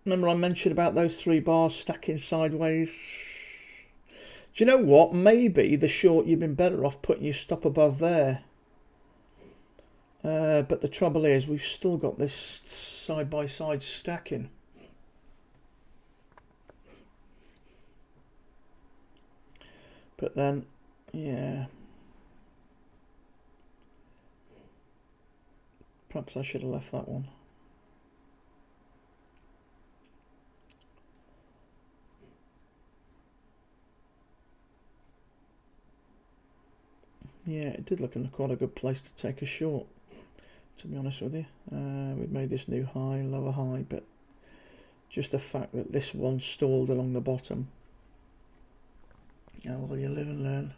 remember I mentioned about those 3 bars stacking sideways? Do you know what? Maybe the short, you've been better off putting your stop above there. But the trouble is, we've still got this side-by-side stacking. But then, yeah. Perhaps I should have left that one. Yeah, it did look like quite a good place to take a short, to be honest with you. We've made this new high, lower high, but just the fact that this one stalled along the bottom. Oh, well, you live and learn.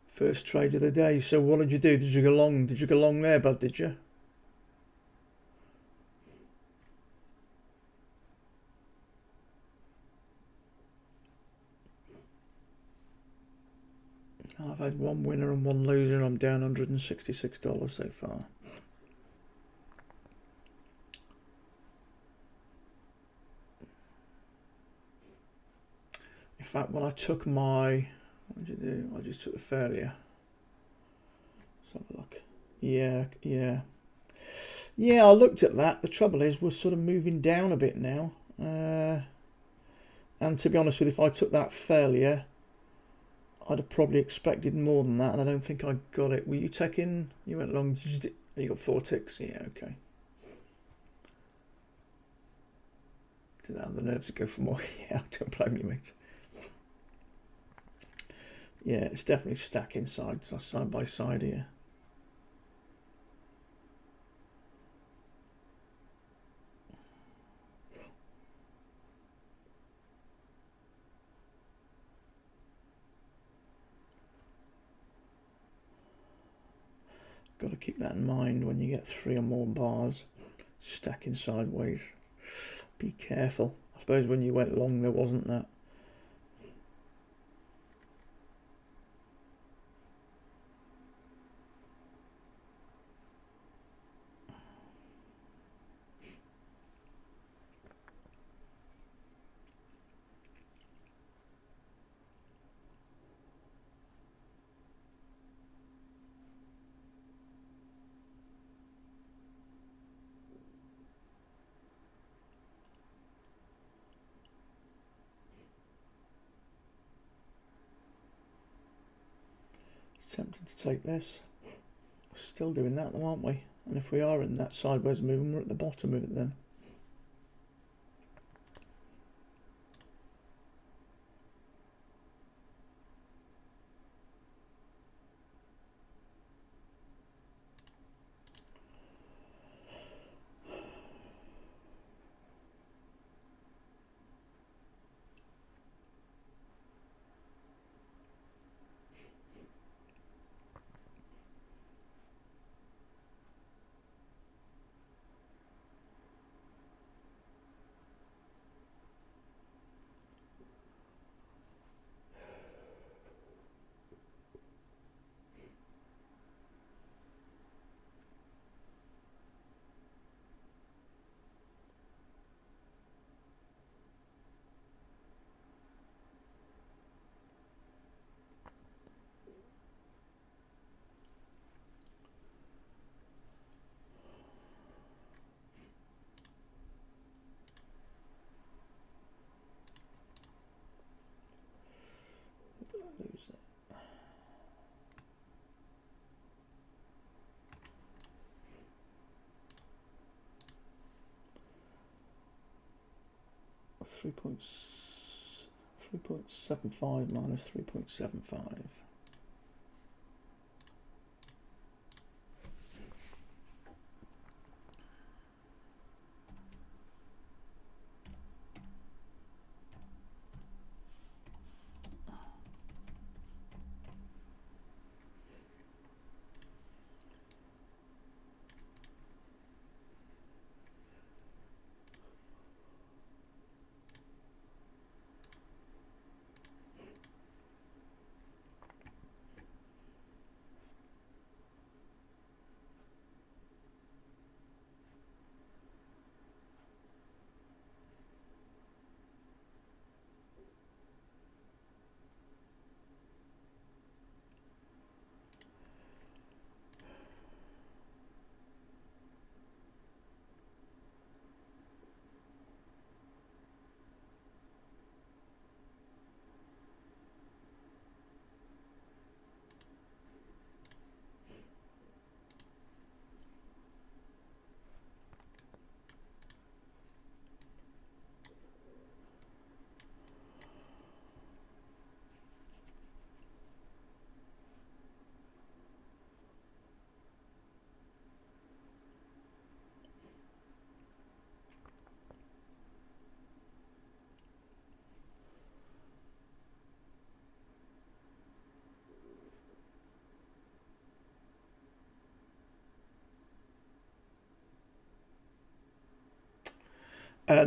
First trade of the day. So what did you do? Did you go long? Did you go long there, bud? Did you? I've had one winner and one loser, and I'm down $166 so far. In fact, when I took my, what did you do? I just took the failure. Let's have a look. Yeah. Yeah, I looked at that. The trouble is we're sort of moving down a bit now. And to be honest with you, if I took that failure, I'd have probably expected more than that, and I don't think I got it. Were you taking, you went long, you got 4 ticks? Yeah, okay. Did that have the nerve to go for more? Yeah, don't blame you, mate. Yeah, it's definitely stacking side by side here. Got to keep that in mind when you get 3 or more bars stacking sideways. Be careful. I suppose when you went long there wasn't that. Tempted to take this. We're still doing that though, aren't we? And if we are in that sideways movement, we're at the bottom of it then. Lose it. Three point 3.75 minus 3.75.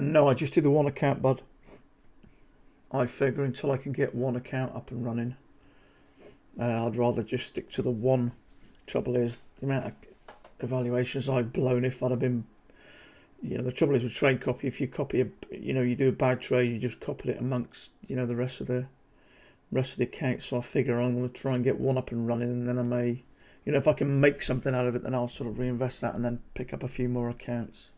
No, I just do the one account, bud. I figure until I can get one account up and running, I'd rather just stick to the one. Trouble is, the amount of evaluations I've blown if I'd have been, the trouble is with trade copy, if you copy you do a bad trade, you just copy it amongst, the rest of the accounts. So I figure I'm going to try and get one up and running, and then I may, if I can make something out of it, then I'll sort of reinvest that and then pick up a few more accounts.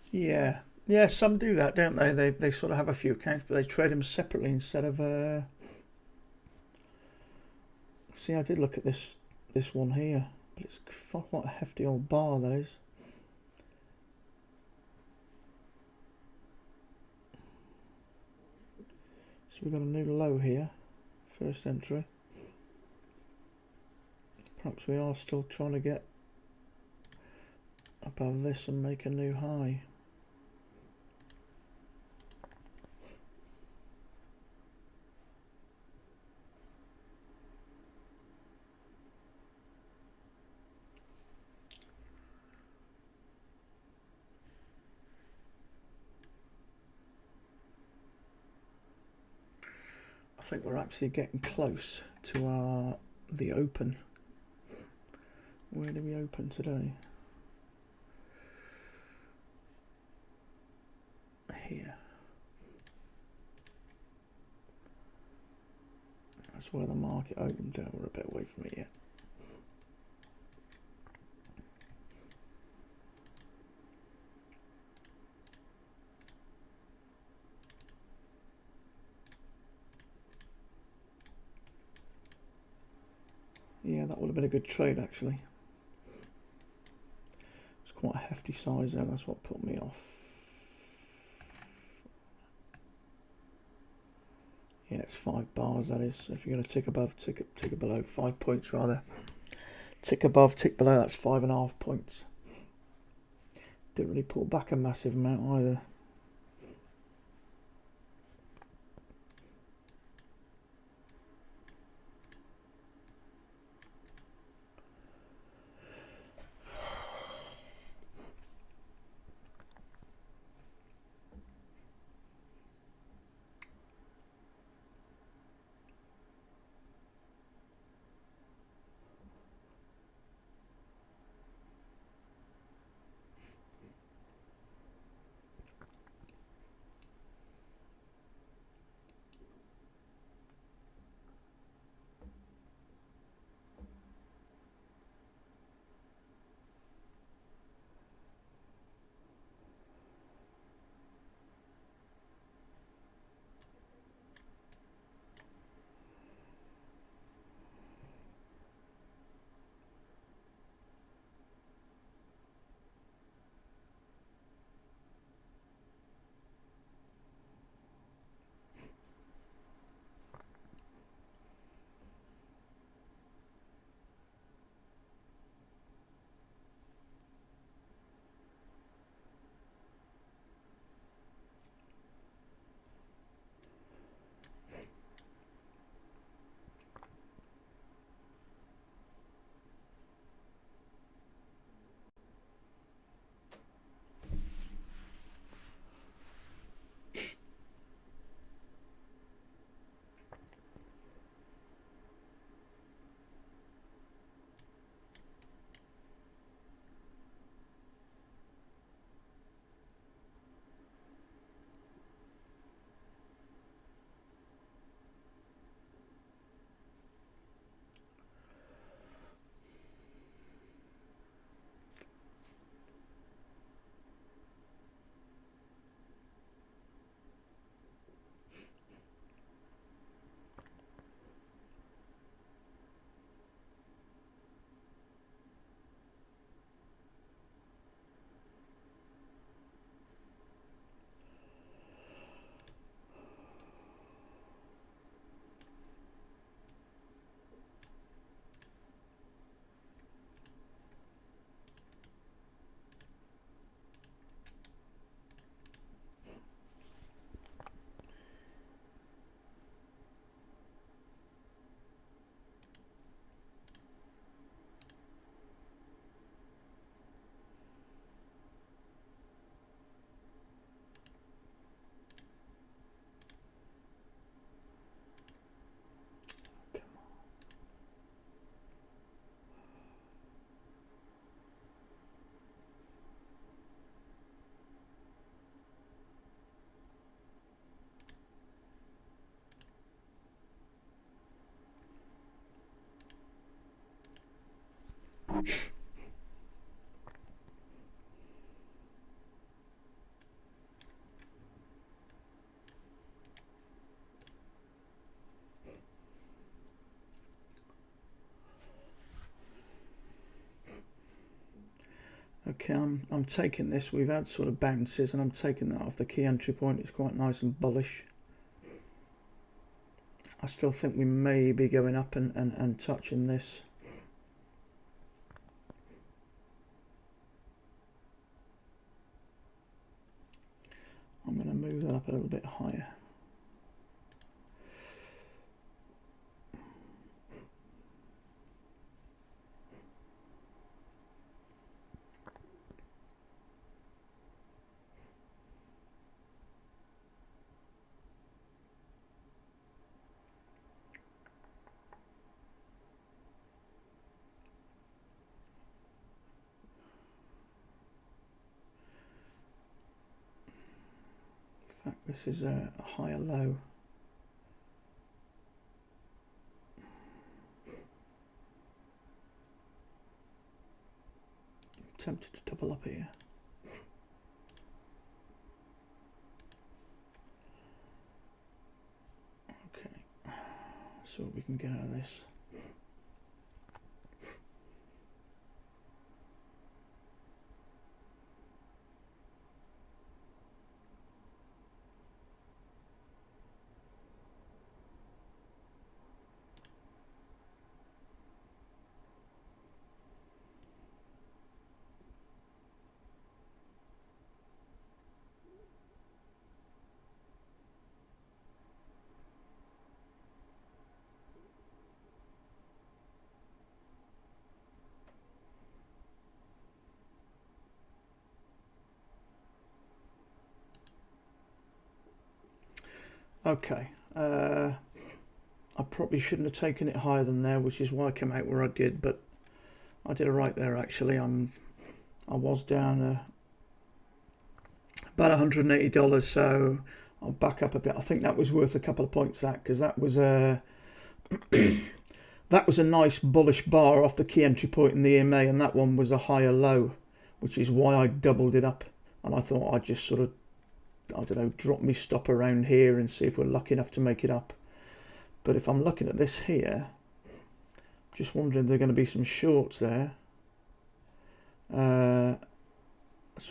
Yeah, yeah. Some do that, don't they? They sort of have a few accounts, but they trade them separately instead of. See, I did look at this one here, but it's quite a hefty old bar, that is. So we've got a new low here, first entry. Perhaps we are still trying to get above this and make a new high. I think we're actually getting close to the open. Where do we open today? Here. That's where the market opened. We're a bit away from it yet. Yeah, that would have been a good trade actually. It's quite a hefty size there, that's what put me off. Yeah, it's 5 bars, that is. So if you're going to tick above, tick below, 5 points rather. Tick above, tick below, that's 5.5 points. Didn't really pull back a massive amount either. Okay, I'm taking this. We've had sort of bounces, and I'm taking that off the key entry point. It's quite nice and bullish. I still think we may be going up and touching this. I'm going to move that up a little bit higher. This is a higher low. I'm tempted to double up here. Okay, so what we can get out of this. Okay, I probably shouldn't have taken it higher than there, which is why I came out where I did, but I did it right there actually. I was down about $180, so I'll back up a bit. I think that was worth a couple of points, that, because that was a that was a nice bullish bar off the key entry point in the EMA, and that one was a higher low, which is why I doubled it up. And I thought I'd just sort of, I don't know, drop me stop around here and see if we're lucky enough to make it up. But if I'm looking at this here, just wondering if there are going to be some shorts there. So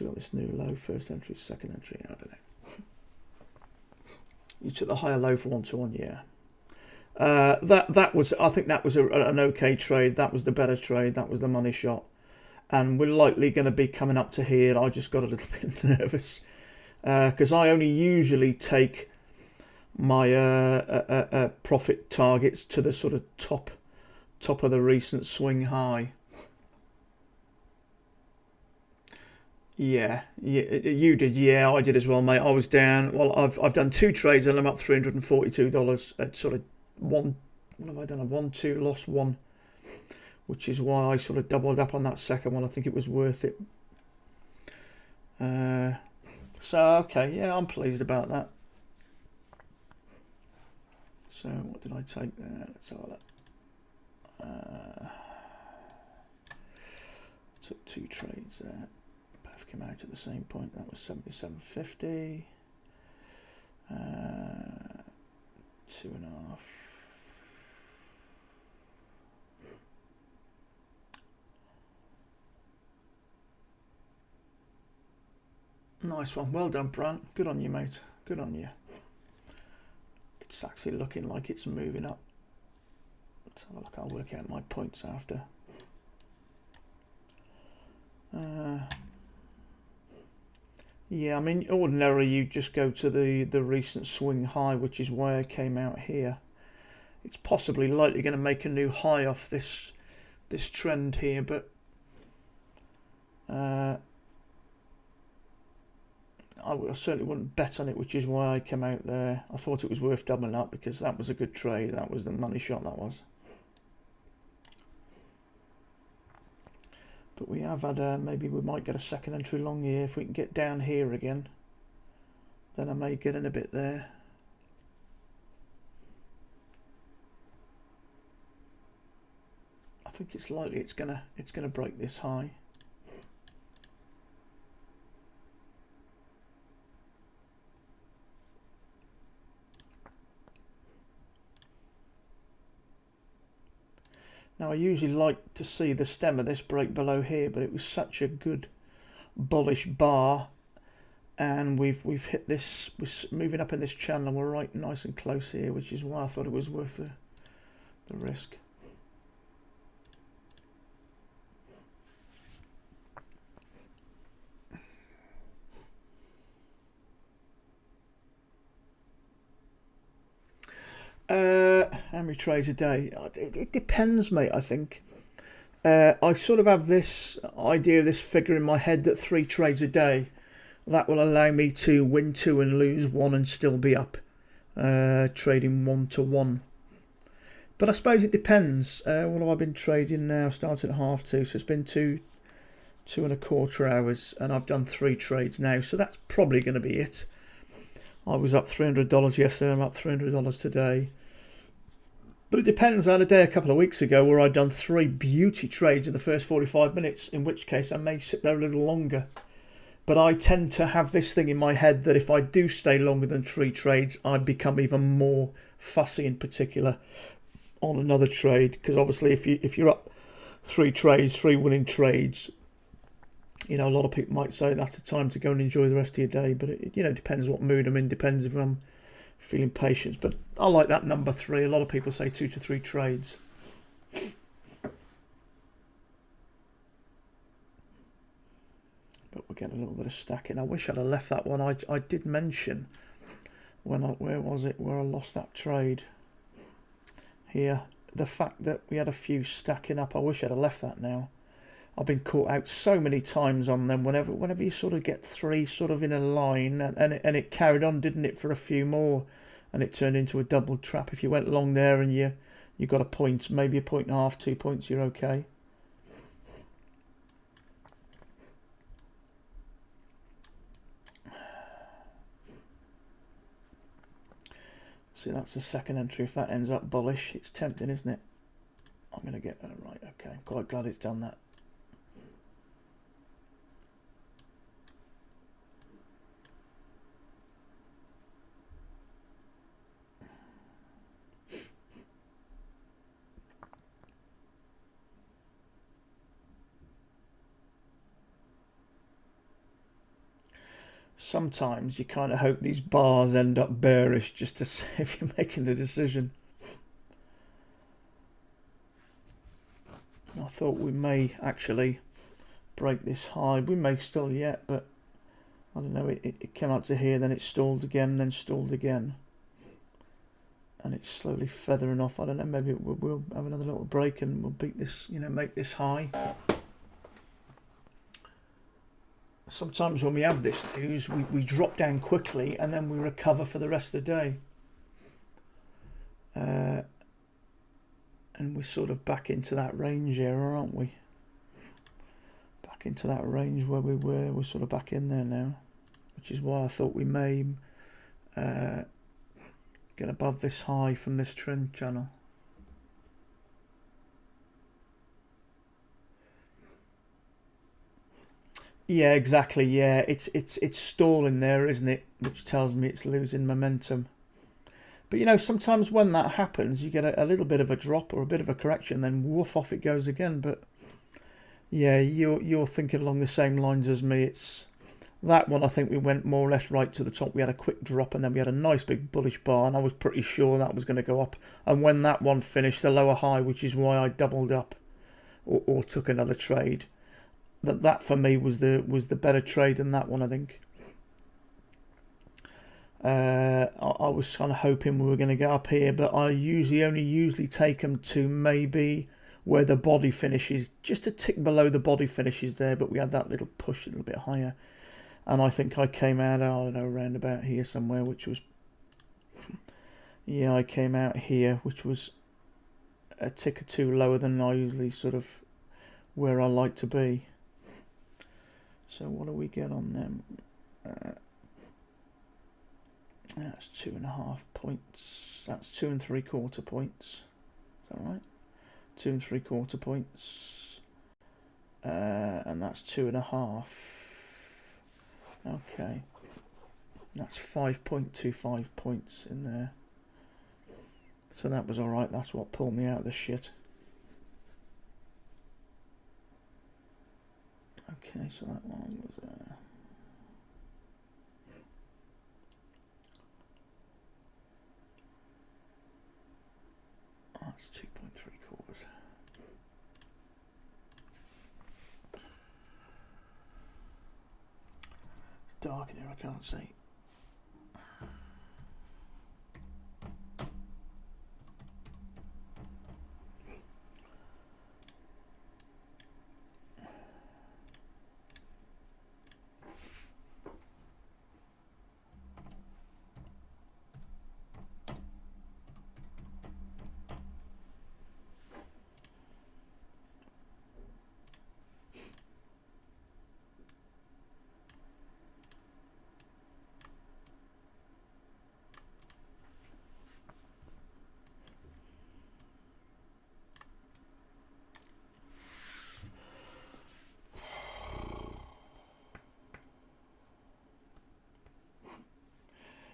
we got this new low, first entry, second entry, I don't know. You took the higher low for 1-to-1, yeah. That was, I think that was an okay trade. That was the better trade. That was the money shot. And we're likely going to be coming up to here. I just got a little bit nervous because I only usually take my profit targets to the sort of top of the recent swing high. Yeah, you did. Yeah, I did as well, mate. I was down. Well, I've done 2 trades and I'm up $342 at sort of one. What have I done? A 1-2 loss 1, which is why I sort of doubled up on that second one. I think it was worth it. So okay, yeah, I'm pleased about that. So what did I take there? Let's have a look. Took 2 trades there. Both came out at the same point. That was 77.50. 2.5. Nice one. Well done, Brant. Good on you, mate. Good on you. It's actually looking like it's moving up. Let's have a look. I'll work out my points after. Yeah, I mean, ordinarily you just go to the recent swing high, which is why I came out here. It's possibly likely going to make a new high off this trend here, but I certainly wouldn't bet on it, which is why I came out there. I thought it was worth doubling up because that was a good trade. That was the money shot, that was. But we have had maybe we might get a second entry long here. If we can get down here again, then I may get in a bit there. I think it's likely it's gonna break this high. Now I usually like to see the stem of this break below here, but it was such a good bullish bar, and we've hit this. We're moving up in this channel, and we're right nice and close here, which is why I thought it was worth the risk. How many trades a day? It depends, mate. I think I sort of have this idea, this figure in my head that 3 trades a day, that will allow me to win 2 and lose 1 and still be up, trading 1 to 1. But I suppose it depends. What have I been trading now? Started at 2:30, so it's been 2.25 hours, and I've done 3 trades now, so that's probably going to be it. I was up $300 yesterday, I'm up $300 today. But it depends. I had a day a couple of weeks ago where I'd done 3 beauty trades in the first 45 minutes, in which case I may sit there a little longer. But I tend to have this thing in my head that if I do stay longer than 3 trades, I become even more fussy, in particular on another trade. Because obviously if you're up 3 trades, 3 winning trades, you know, a lot of people might say that's the time to go and enjoy the rest of your day. But it, you know, depends what mood I'm in, depends if I'm feeling patient. But I like that number 3. A lot of people say 2 to 3 trades. But we're getting a little bit of stacking. I wish I'd have left that one. I did mention when where was it where I lost that trade here, the fact that we had a few stacking up. I wish I'd have left that now. I've been caught out so many times on them. Whenever you sort of get 3 sort of in a line, and it carried on, didn't it, for a few more, and it turned into a double trap. If you went long there and you got a point, maybe a point and a half, 2 points, you're okay. See, that's the second entry. If that ends up bullish, it's tempting, isn't it? I'm going to get that right. Okay, I'm quite glad it's done that. Sometimes you kind of hope these bars end up bearish just to see if you're making the decision. I thought we may actually break this high. We may still yet, but I don't know. It came out to here, then it stalled again, then stalled again. And it's slowly feathering off. I don't know, maybe we'll have another little break and we'll beat this, you know, make this high. Sometimes when we have this news, we drop down quickly and then we recover for the rest of the day. And we're sort of back into that range here, aren't we? Back into that range where we were. We're sort of back in there now, which is why I thought we may get above this high from this trend channel. Yeah, exactly. Yeah, it's stalling there, isn't it? Which tells me it's losing momentum. But you know, sometimes when that happens, you get a little bit of a drop or a bit of a correction, then woof, off it goes again. But yeah, you're thinking along the same lines as me. It's that one. I think we went more or less right to the top. We had a quick drop, and then we had a nice big bullish bar, and I was pretty sure that was going to go up. And when that one finished, the lower high, which is why I doubled up or took another trade. That for me was the better trade than that one, I think. I was kind of hoping we were going to get up here, but I usually take them to maybe where the body finishes, just a tick below the body finishes there. But we had that little push a little bit higher, and I think I came out, I don't know, around about here somewhere, which was, yeah, I came out here, which was a tick or 2 lower than I usually sort of where I like to be. So what do we get on them? That's 2.5 points. That's 2 3/4 points. Is that right? 2 3/4 points. And that's 2.5. Okay. That's 5.25 points in there. So that was alright. That's what pulled me out of the shit. Okay, so that one was that's 2.75. It's dark in here, I can't see.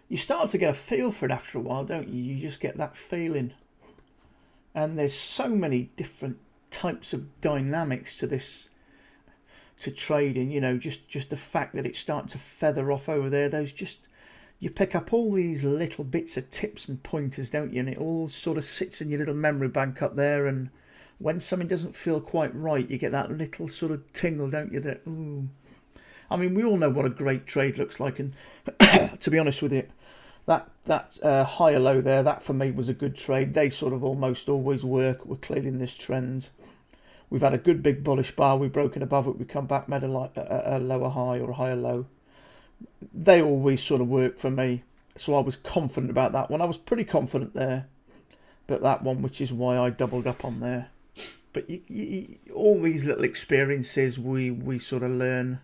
You start to get a feel for it after a while, don't you? You just get that feeling. And there's so many different types of dynamics to this, to trading. You know, just the fact that it's starting to feather off over there. You pick up all these little bits of tips and pointers, don't you? And it all sort of sits in your little memory bank up there. And when something doesn't feel quite right, you get that little sort of tingle, don't you? That, ooh. I mean, we all know what a great trade looks like. And to be honest with you, that higher low there, that for me was a good trade. They sort of almost always work. We're clearly in this trend. We've had a good big bullish bar. We've broken above it. We come back, made a lower high or a higher low. They always sort of work for me. So I was confident about that one. I was pretty confident there. But that one, which is why I doubled up on there. But all these little experiences we sort of learn.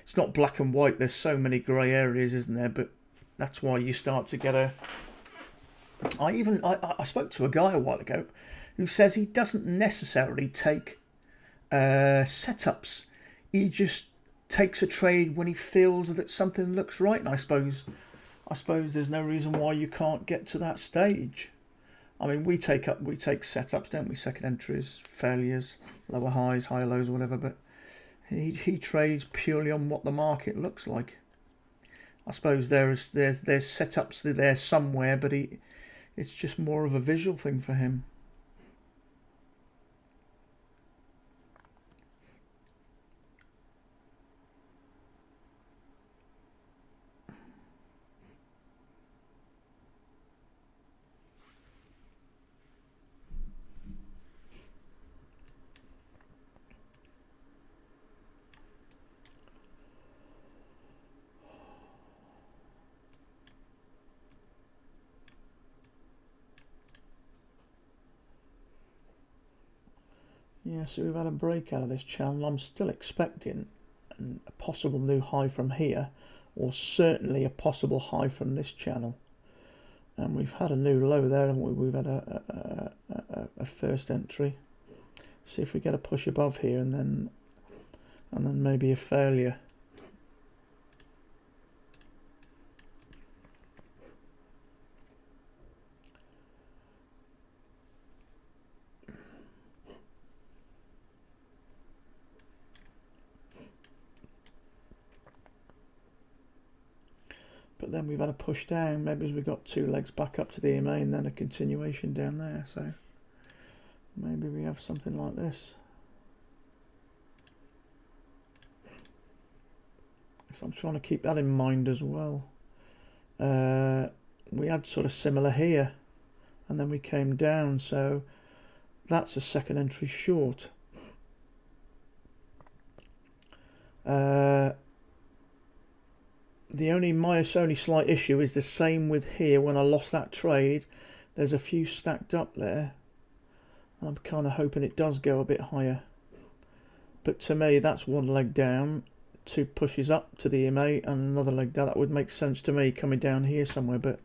It's not black and white. There's so many grey areas, isn't there? But that's why you start to get a... I spoke to a guy a while ago who says he doesn't necessarily take setups. He just takes a trade when he feels that something looks right. And I suppose there's no reason why you can't get to that stage. I mean, we take setups, don't we? Second entries, failures, lower highs, higher lows, whatever. But he trades purely on what the market looks like. I suppose there's setups there somewhere, but it's just more of a visual thing for him. Yeah, so we've had a break out of this channel. I'm still expecting a possible new high from here, or certainly a possible high from this channel. And we've had a new low there, and we've had a first entry. See if we get a push above here, and then maybe a failure. But then we've had a push down. Maybe as we got two legs back up to the EMA and then a continuation down there. So maybe we have something like this. So I'm trying to keep that in mind as well. We had sort of similar here, and then we came down. So that's a second entry short. My only slight issue is the same with here. When I lost that trade, there's a few stacked up there. I'm kind of hoping it does go a bit higher. But to me, that's one leg down, two pushes up to the EMA, and another leg down. That would make sense to me coming down here somewhere. But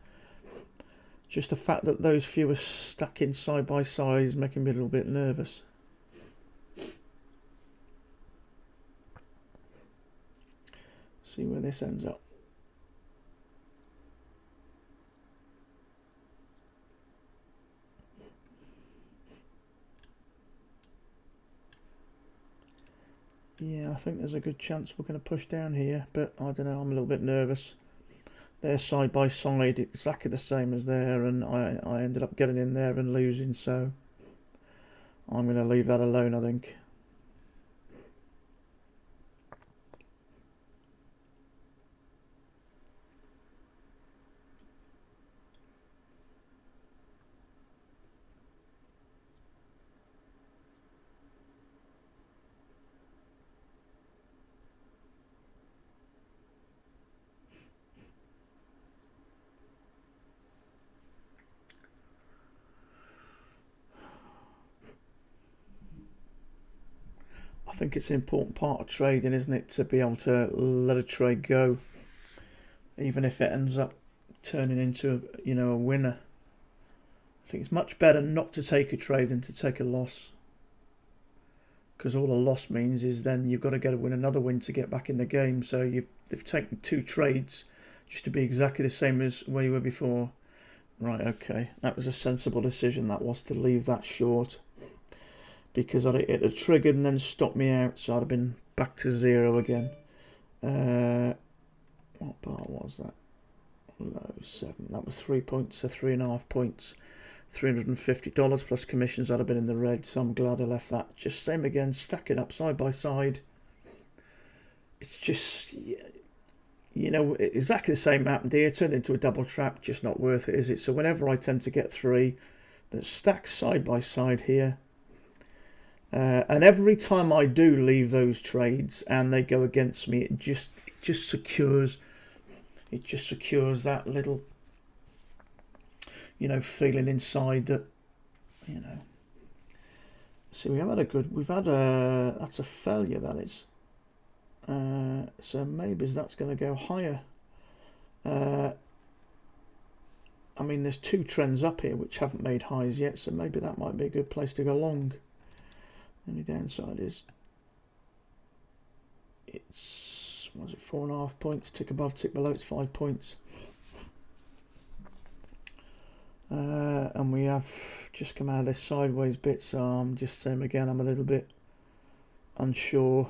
just the fact that those few are stacking side by side is making me a little bit nervous. See where this ends up. Yeah, I think there's a good chance we're going to push down here, but I don't know, I'm a little bit nervous. They're side by side, exactly the same as there, and I ended up getting in there and losing, so I'm going to leave that alone, I think. I think it's an important part of trading, isn't it, to be able to let a trade go, even if it ends up turning into, a winner. I think it's much better not to take a trade than to take a loss, because all a loss means is then you've got to win another win to get back in the game. So they've taken 2 trades just to be exactly the same as where you were before. Right, okay, that was a sensible decision, that was, to leave that short, because it had triggered and then stopped me out, so I'd have been back to 0 again. What bar was that? Low 7. That was 3 points, so 3.5 points. $350 plus commissions. I'd have been in the red, so I'm glad I left that. Just same again, stacking up side by side. It's just, exactly the same happened here. Turned into a double trap, just not worth it, is it? So whenever I tend to get 3 that stack side by side here, and every time I do leave those trades and they go against me, it just secures that little, feeling inside that, See, that's a failure, that is. So maybe that's going to go higher. I mean, there's 2 trends up here which haven't made highs yet, so maybe that might be a good place to go long. The only downside is it's, 4.5 points, tick above, tick below, it's 5 points. And we have just come out of this sideways bit, so I'm just saying again, I'm a little bit unsure.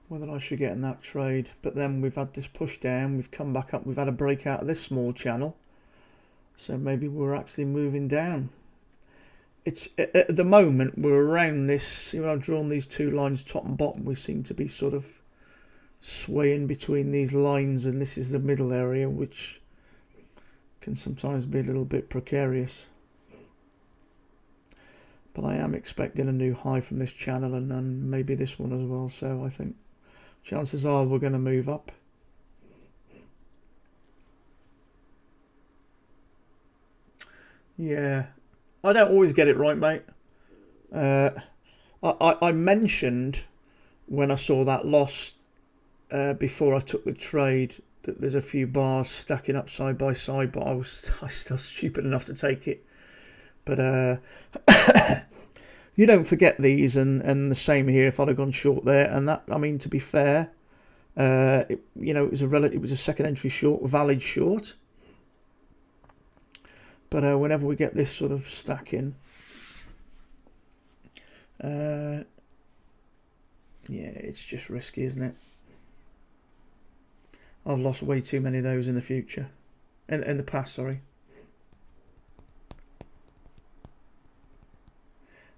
Whether I should get in that trade, but then we've had this push down, we've come back up, we've had a break out of this small channel, so maybe we're actually moving down. It's at the moment we're around this. I've drawn these 2 lines top and bottom. We seem to be sort of swaying between these lines, and this is the middle area, which can sometimes be a little bit precarious. But I am expecting a new high from this channel, and maybe this one as well, so I think chances are we're going to move up. Yeah, I don't always get it right, mate. I mentioned when I saw that loss before I took the trade that there's a few bars stacking up side by side, but I was still stupid enough to take it. But you don't forget these, and the same here. If I'd have gone short there, and that, I mean, to be fair, it was a second entry short, valid short. But whenever we get this sort of stacking, yeah, it's just risky, isn't it? I've lost way too many of those in the future, in the past, sorry.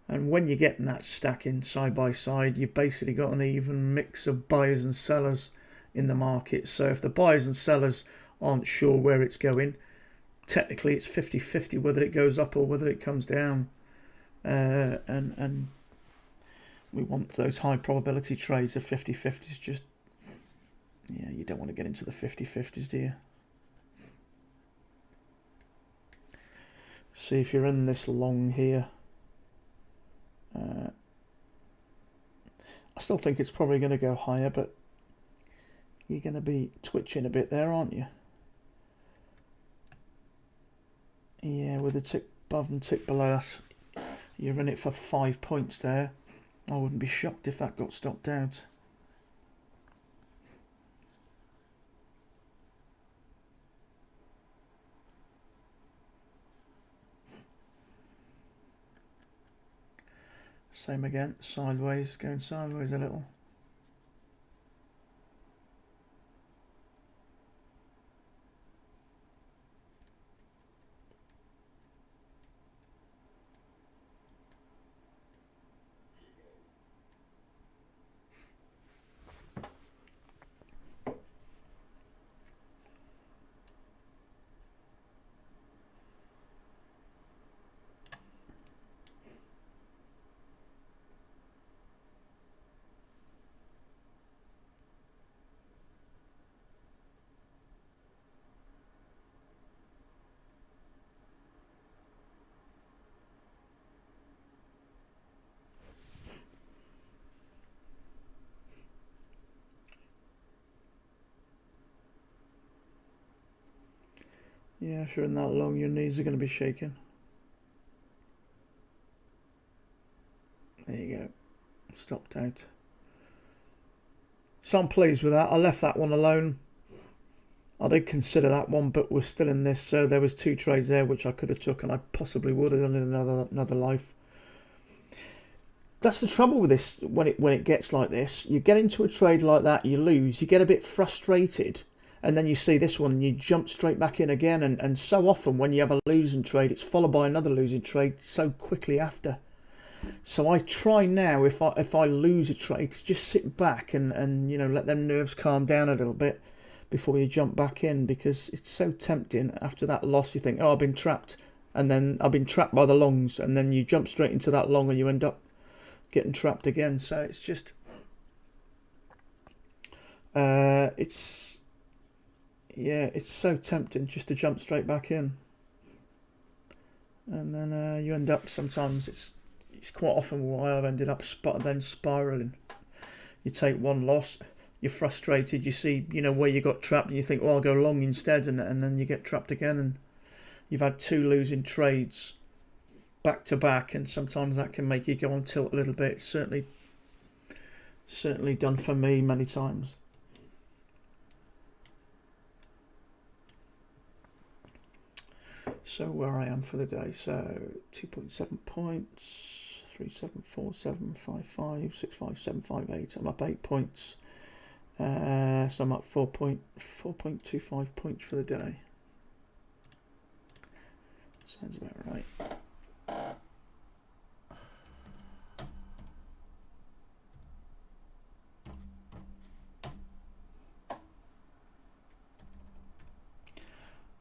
And when you're getting that stacking side by side, you've basically got an even mix of buyers and sellers in the market. So if the buyers and sellers aren't sure where it's going, technically it's 50-50 whether it goes up or whether it comes down. And we want those high probability trades. The 50-50s just, yeah, you don't want to get into the 50-50s, do you? See, if you're in this long here, I still think it's probably going to go higher, but you're going to be twitching a bit there, aren't you? Yeah, with a tick above and tick below us, you're in it for 5 points there. I wouldn't be shocked if that got stopped out. Same again, sideways, going sideways a little. Yeah, if you're in that long, your knees are going to be shaking. There you go. Stopped out. So I'm pleased with that. I left that one alone. I did consider that one, but we're still in this. So there was 2 trades there which I could have took, and I possibly would have done in another life. That's the trouble with this. When it gets like this, you get into a trade like that, you lose, you get a bit frustrated, and then you see this one and you jump straight back in again. And so often when you have a losing trade, it's followed by another losing trade so quickly after. So I try now, if I lose a trade, to just sit back and let them nerves calm down a little bit before you jump back in, because it's so tempting after that loss. You think, oh, I've been trapped, and then I've been trapped by the longs, and then you jump straight into that long and you end up getting trapped again. So it's just it's so tempting just to jump straight back in, and then you end up, sometimes it's quite often why I've ended up then spiraling. You take one loss, you're frustrated, you see where you got trapped, and you think, well, I'll go long instead, and then you get trapped again, and you've had 2 losing trades back to back, and sometimes that can make you go on tilt a little bit. It's certainly done for me many times. So where I am for the day, so 2.7 points, 374755 65758. I'm up 8 points. So I'm up 4.25 points for the day. Sounds about right.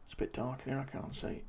It's a bit dark here, I can't see.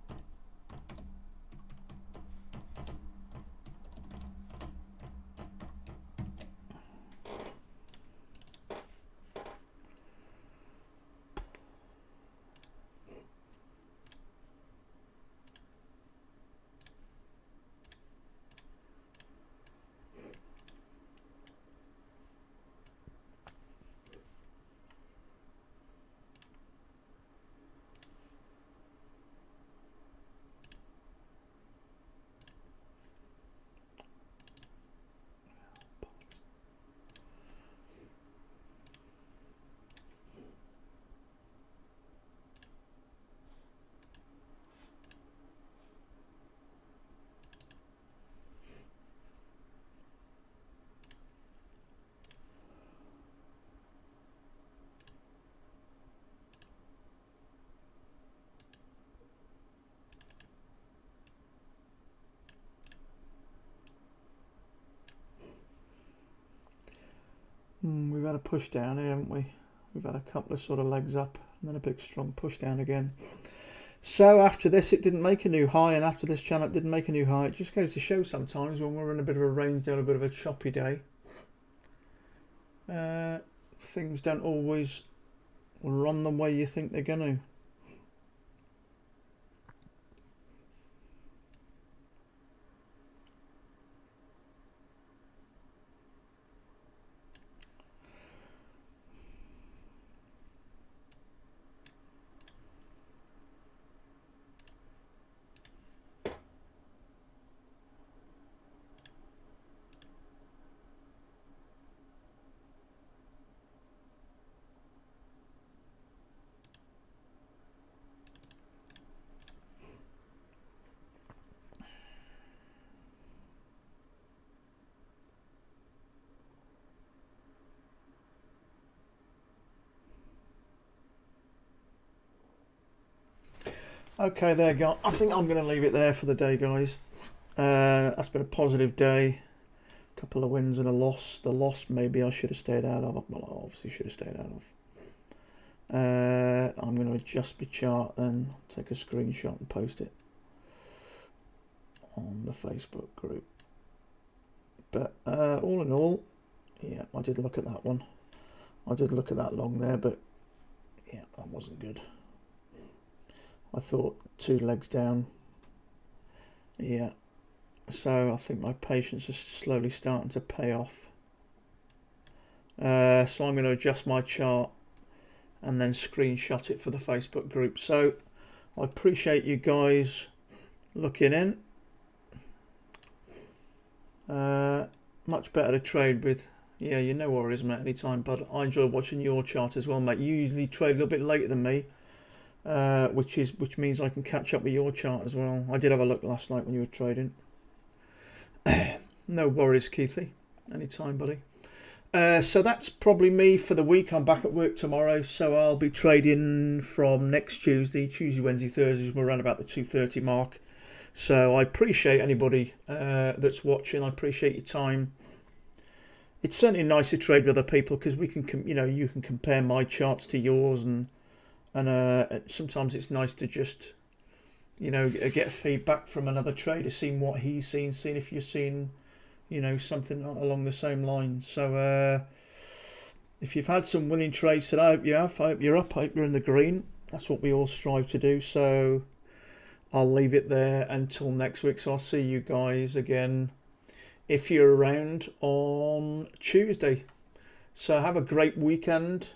We've had a push down here, haven't we? We've had a couple of sort of legs up and then a big strong push down again. So after this it didn't make a new high, and after this channel it didn't make a new high. It just goes to show sometimes when we're in a bit of a range down, a bit of a choppy day, things don't always run the way you think they're going to. Okay, there, go. I think I'm going to leave it there for the day, guys. That's been a positive day. A couple of wins and a loss. The loss maybe I should have stayed out of. Well, I obviously should have stayed out of. I'm going to adjust my chart and take a screenshot and post it on the Facebook group. But all in all, yeah, I did look at that one. I did look at that long there, but yeah, that wasn't good. I thought 2 legs down. Yeah. So I think my patience is slowly starting to pay off. So I'm going to adjust my chart and then screenshot it for the Facebook group. So I appreciate you guys looking in. Much better to trade with. Yeah, you know what it is, mate, anytime, but I enjoy watching your chart as well, mate. You usually trade a little bit later than me, which means I can catch up with your chart as well. I did have a look last night when you were trading. No worries, Keithy. Anytime, buddy. So that's probably me for the week. I'm back at work tomorrow, so I'll be trading from next Tuesday, Wednesday, Thursdays. We're around about the 2:30 mark. So I appreciate anybody that's watching. I appreciate your time. It's certainly nice to trade with other people because we can, you can compare my charts to yours, and sometimes it's nice to just, get feedback from another trader, seeing what he's seen, seeing if you're seeing, something along the same lines. So if you've had some winning trades today, I hope you have. I hope you're up. I hope you're in the green. That's what we all strive to do. So I'll leave it there until next week. So I'll see you guys again if you're around on Tuesday. So have a great weekend.